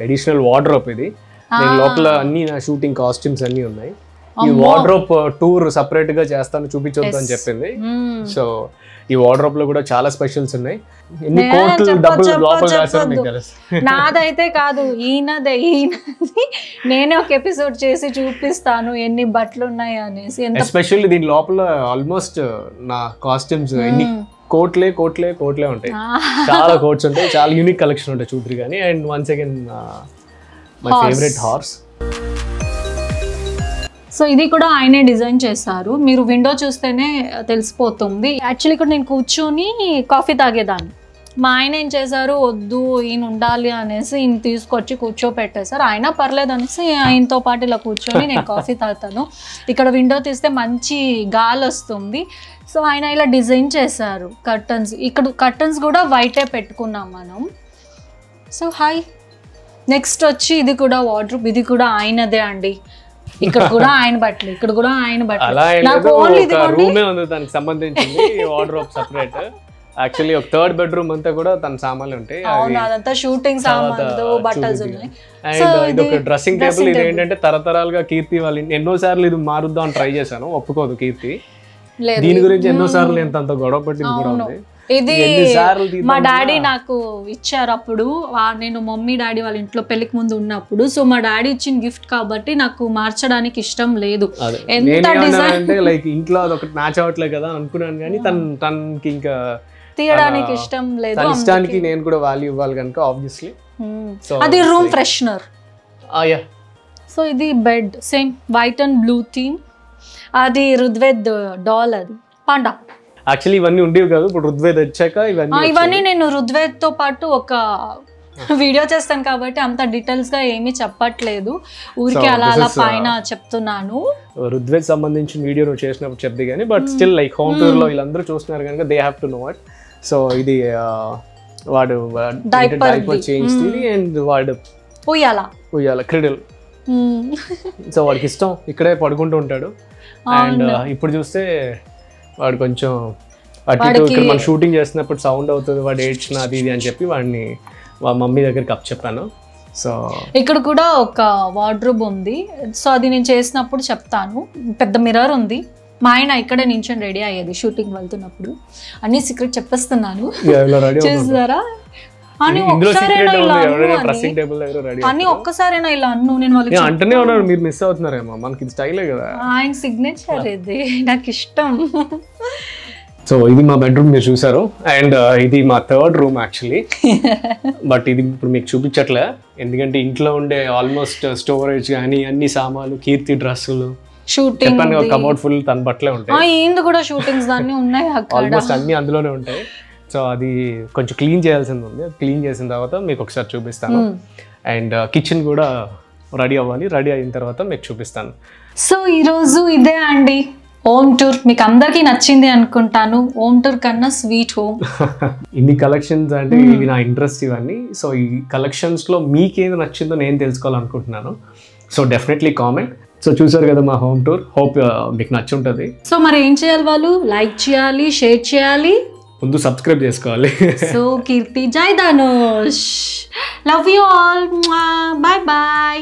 additional wardrobe. ఇది నేను లోపల అన్ని నా షూటింగ్ కాస్ట్యూమ్స్ అన్నీ ఉన్నాయి. ఈ వార్డ్రోబ్ టూర్ సపరేట్ గా చేస్తాను, చూపించొద్దు అని చెప్పింది. సో ఈ వార్డ్రోబ్ లో కూడా చాలా స్పెషల్స్ ఉన్నాయి. ఎన్ని కోట్లు డబ్బులు లోపల వేశారు మీకు తెలుసు. నాదైతే కాదు, ఈయనది. నేనే ఒక ఎపిసోడ్ చేసి చూపిస్తాను ఎన్ని బట్టలు ఉన్నాయి అనేసి. ఎస్పెషల్లీ దీని లోపల ఆల్మోస్ట్ నా కాస్ట్యూమ్స్ ఎన్ని కోట్లే ఉంటాయి. చాలా కోట్స్ ఉంటాయి. చాలా యూనిక్ కలెక్షన్ ఉంటాయి చూద్దరు కానీ. And once again my favourite horse. So ఇది కూడా ఆయనే డిజైన్ చేశారు. మీరు విండో చూస్తేనే తెలిసిపోతుంది. యాక్చువల్లీ ఇక్కడ నేను కూర్చొని కాఫీ తాగేదాన్ని. మా ఆయన ఏం చేశారు, వద్దు ఈయన ఉండాలి అనేసి ఈయన తీసుకొచ్చి కూర్చోపెట్టేశారు. ఆయన పర్లేదు అనేసి ఆయనతో పాటు ఇలా కూర్చొని నేను కాఫీ తాగుతాను. ఇక్కడ విండో తీస్తే మంచి గాలి వస్తుంది. సో ఆయన ఇలా డిజైన్ చేశారు కర్టన్స్. ఇక్కడ కర్టన్స్ కూడా వైటే పెట్టుకున్నాం మనం. సో హాయ్ నెక్స్ట్ వచ్చి ఇది కూడా వార్డ్రోబ్, ఇది కూడా ఆయనదే అండి. ఇక్కడ కూడా ఆయన బట్టలు, ఇక్కడ కూడా ఆయన బట్టలు. నాకు ఓన్లీ ఇది రూమే ఉంది దానికి సంబంధించింది, వార్డ్రోబ్ సెపరేట్. యాక్చువల్లీ ఒక థర్డ్ బెడ్రూమ్ అంతా కూడా తన సామాన్లు ఉంటాయి. అవును, అదంతా షూటింగ్ సామాన్లు, బట్టలు ఉన్నాయి. అండ్ ఇది ఒక డ్రెస్సింగ్ టేబుల్. ఇది ఏంటంటే తరతరాలుగా కీర్తి వాళ్ళు ఎన్నో సార్లు ఇది మారుద్దాం అని ట్రై చేశాను, ఒప్పుకోదు కీర్తి. దీని గురించి ఎన్నో సార్లు నేను తనతో గొడవ పట్టింది కూడా ఉంది. ఇది మా డాడీ నాకు ఇచ్చారు అప్పుడు, నేను మమ్మీ డాడీ వాళ్ళ ఇంట్లో పెళ్లికి ముందు ఉన్నప్పుడు. సో మా డాడీ ఇచ్చిన గిఫ్ట్ కాబట్టి నాకు మార్చడానికి ఇష్టం లేదు. ఎంత డిజైన్ అంటే లైక్ ఇంట్లో అదొకటి మ్యాచ్ అవ్వట్లేదు కదా అనుకున్నాను, కానీ తనకి ఇంకా తీయడానికి ఇష్టం లేదు. తన ఇష్టానికి నేను కూడా వాల్యూ ఇవ్వాలి కనుక ఆబ్వియస్లీ. అది రూమ్ ఫ్రెషనర్. యా. సో ఇది bed same white and blue theme. అది రుద్వేద్ డాల్, అది పాండా. యాక్చువల్లీ ఇవన్నీ ఉండేవి కాదు, ఇప్పుడు రుద్వేద్ వచ్చాక ఇవన్నీ నేను రుద్వేద్ తో పాటు ఒక వీడియో చేస్తాను కాబట్టి అంత డీటెయిల్స్ గా ఏమీ చెప్పట్లేదు, ఊరికే అలా అలా పైన చెప్తున్నాను. రుద్వేద్ సంబంధించిన వీడియో నువ్వు చేసినప్పుడు చెప్తే కానీ, but still like home tour లో వీళ్ళందరూ చూస్తున్నారు కనుక they have to know it. So ఇది వాడు డైపర్ చేయించింది అండ్ వాడు ఉయ్యాల క్రిడిల్. సో వాడికి ఇష్టం, ఇక్కడే పడుకుంటూ ఉంటాడు. అండ్ ఇప్పుడు చూస్తే వాడు కొంచెం అటు ఇక్కడ మనం షూటింగ్ చేస్తున్నప్పుడు సౌండ్ అవుతుంది, వాడు ఏడ్చిన అది ఇది అని చెప్పి వాడిని వాళ్ళ మమ్మీ దగ్గరికి చెప్పాను. సో ఇక్కడ కూడా ఒక వార్డ్రోబ్ ఉంది. సో అది నేను చేసినప్పుడు చెప్తాను. పెద్ద మిర్రర్ ఉంది. మా ఆయన ఇక్కడే నించొని రెడీ అయ్యేది షూటింగ్ వెళ్తున్నప్పుడు. అన్ని సీక్రెట్ చెప్పేస్తున్నాను, చూసారా? అని ఒక్కసారైనా ఇలా అన్ను నేను వాళ్ళకి అంటూనే ఉన్నాను, మీరు మిస్ అవుతున్నారేమో, మనకి ఇది స్టైలే కదా. ఆయన సిగ్నేచర్ ఇది, నాకు ఇష్టం. సో ఇది మా బెడ్రూమ్ మీరు చూసారు. అండ్ ఇది మా థర్డ్ రూమ్ యాక్చువల్లీ. బట్ ఇది ఇప్పుడు మీకు చూపించట్లే, ఎందుకంటే ఇంట్లో ఉండే ఆల్మోస్ట్ స్టోరేజ్ కానీ అన్ని సామాన్లు, కీర్తి డ్రెస్సులు, షూటింగ్ కబోర్డ్ ఫుల్ తన బట్టలే ఉంటాయి. ఏంది కూడా షూటింగ్స్ అన్ని ఉన్నాయి ఆల్మోస్ట్ అన్ని అందులోనే ఉంటాయి. సో అది కొంచెం క్లీన్ చేయాల్సింది ఉంది, క్లీన్ చేసిన తర్వాత మీకు ఒకసారి చూపిస్తాను. అండ్ కిచెన్ కూడా రెడీ అవ్వాలి, రెడీ అయిన తర్వాత మీకు చూపిస్తాను. సో ఈరోజు ఇదే అండి హోమ్ టూర్. మీకు అందరికీ నచ్చింది అనుకుంటాను. హోమ్ టూర్ కన్నా స్వీట్ హోమ్. ఇన్ని కలెక్షన్స్ అంటే ఇవి నా ఇంట్రెస్ట్ ఇవన్నీ. సో ఈ కలెక్షన్స్లో మీకేది నచ్చిందో నేను తెలుసుకోవాలనుకుంటున్నాను. So definitely comment. సో చూసారు కదా మా హోమ్ టూర్, హోప్ మీకు నచ్చి ఉంటుంది. సో మరి ఏం చేయాలి, వాళ్ళు లైక్ చేయాలి, షేర్ చేయాలి, ముందు సబ్స్క్రైబ్ చేసుకోవాలి. So Keerthi Jai Dhanush, love you all, bye bye.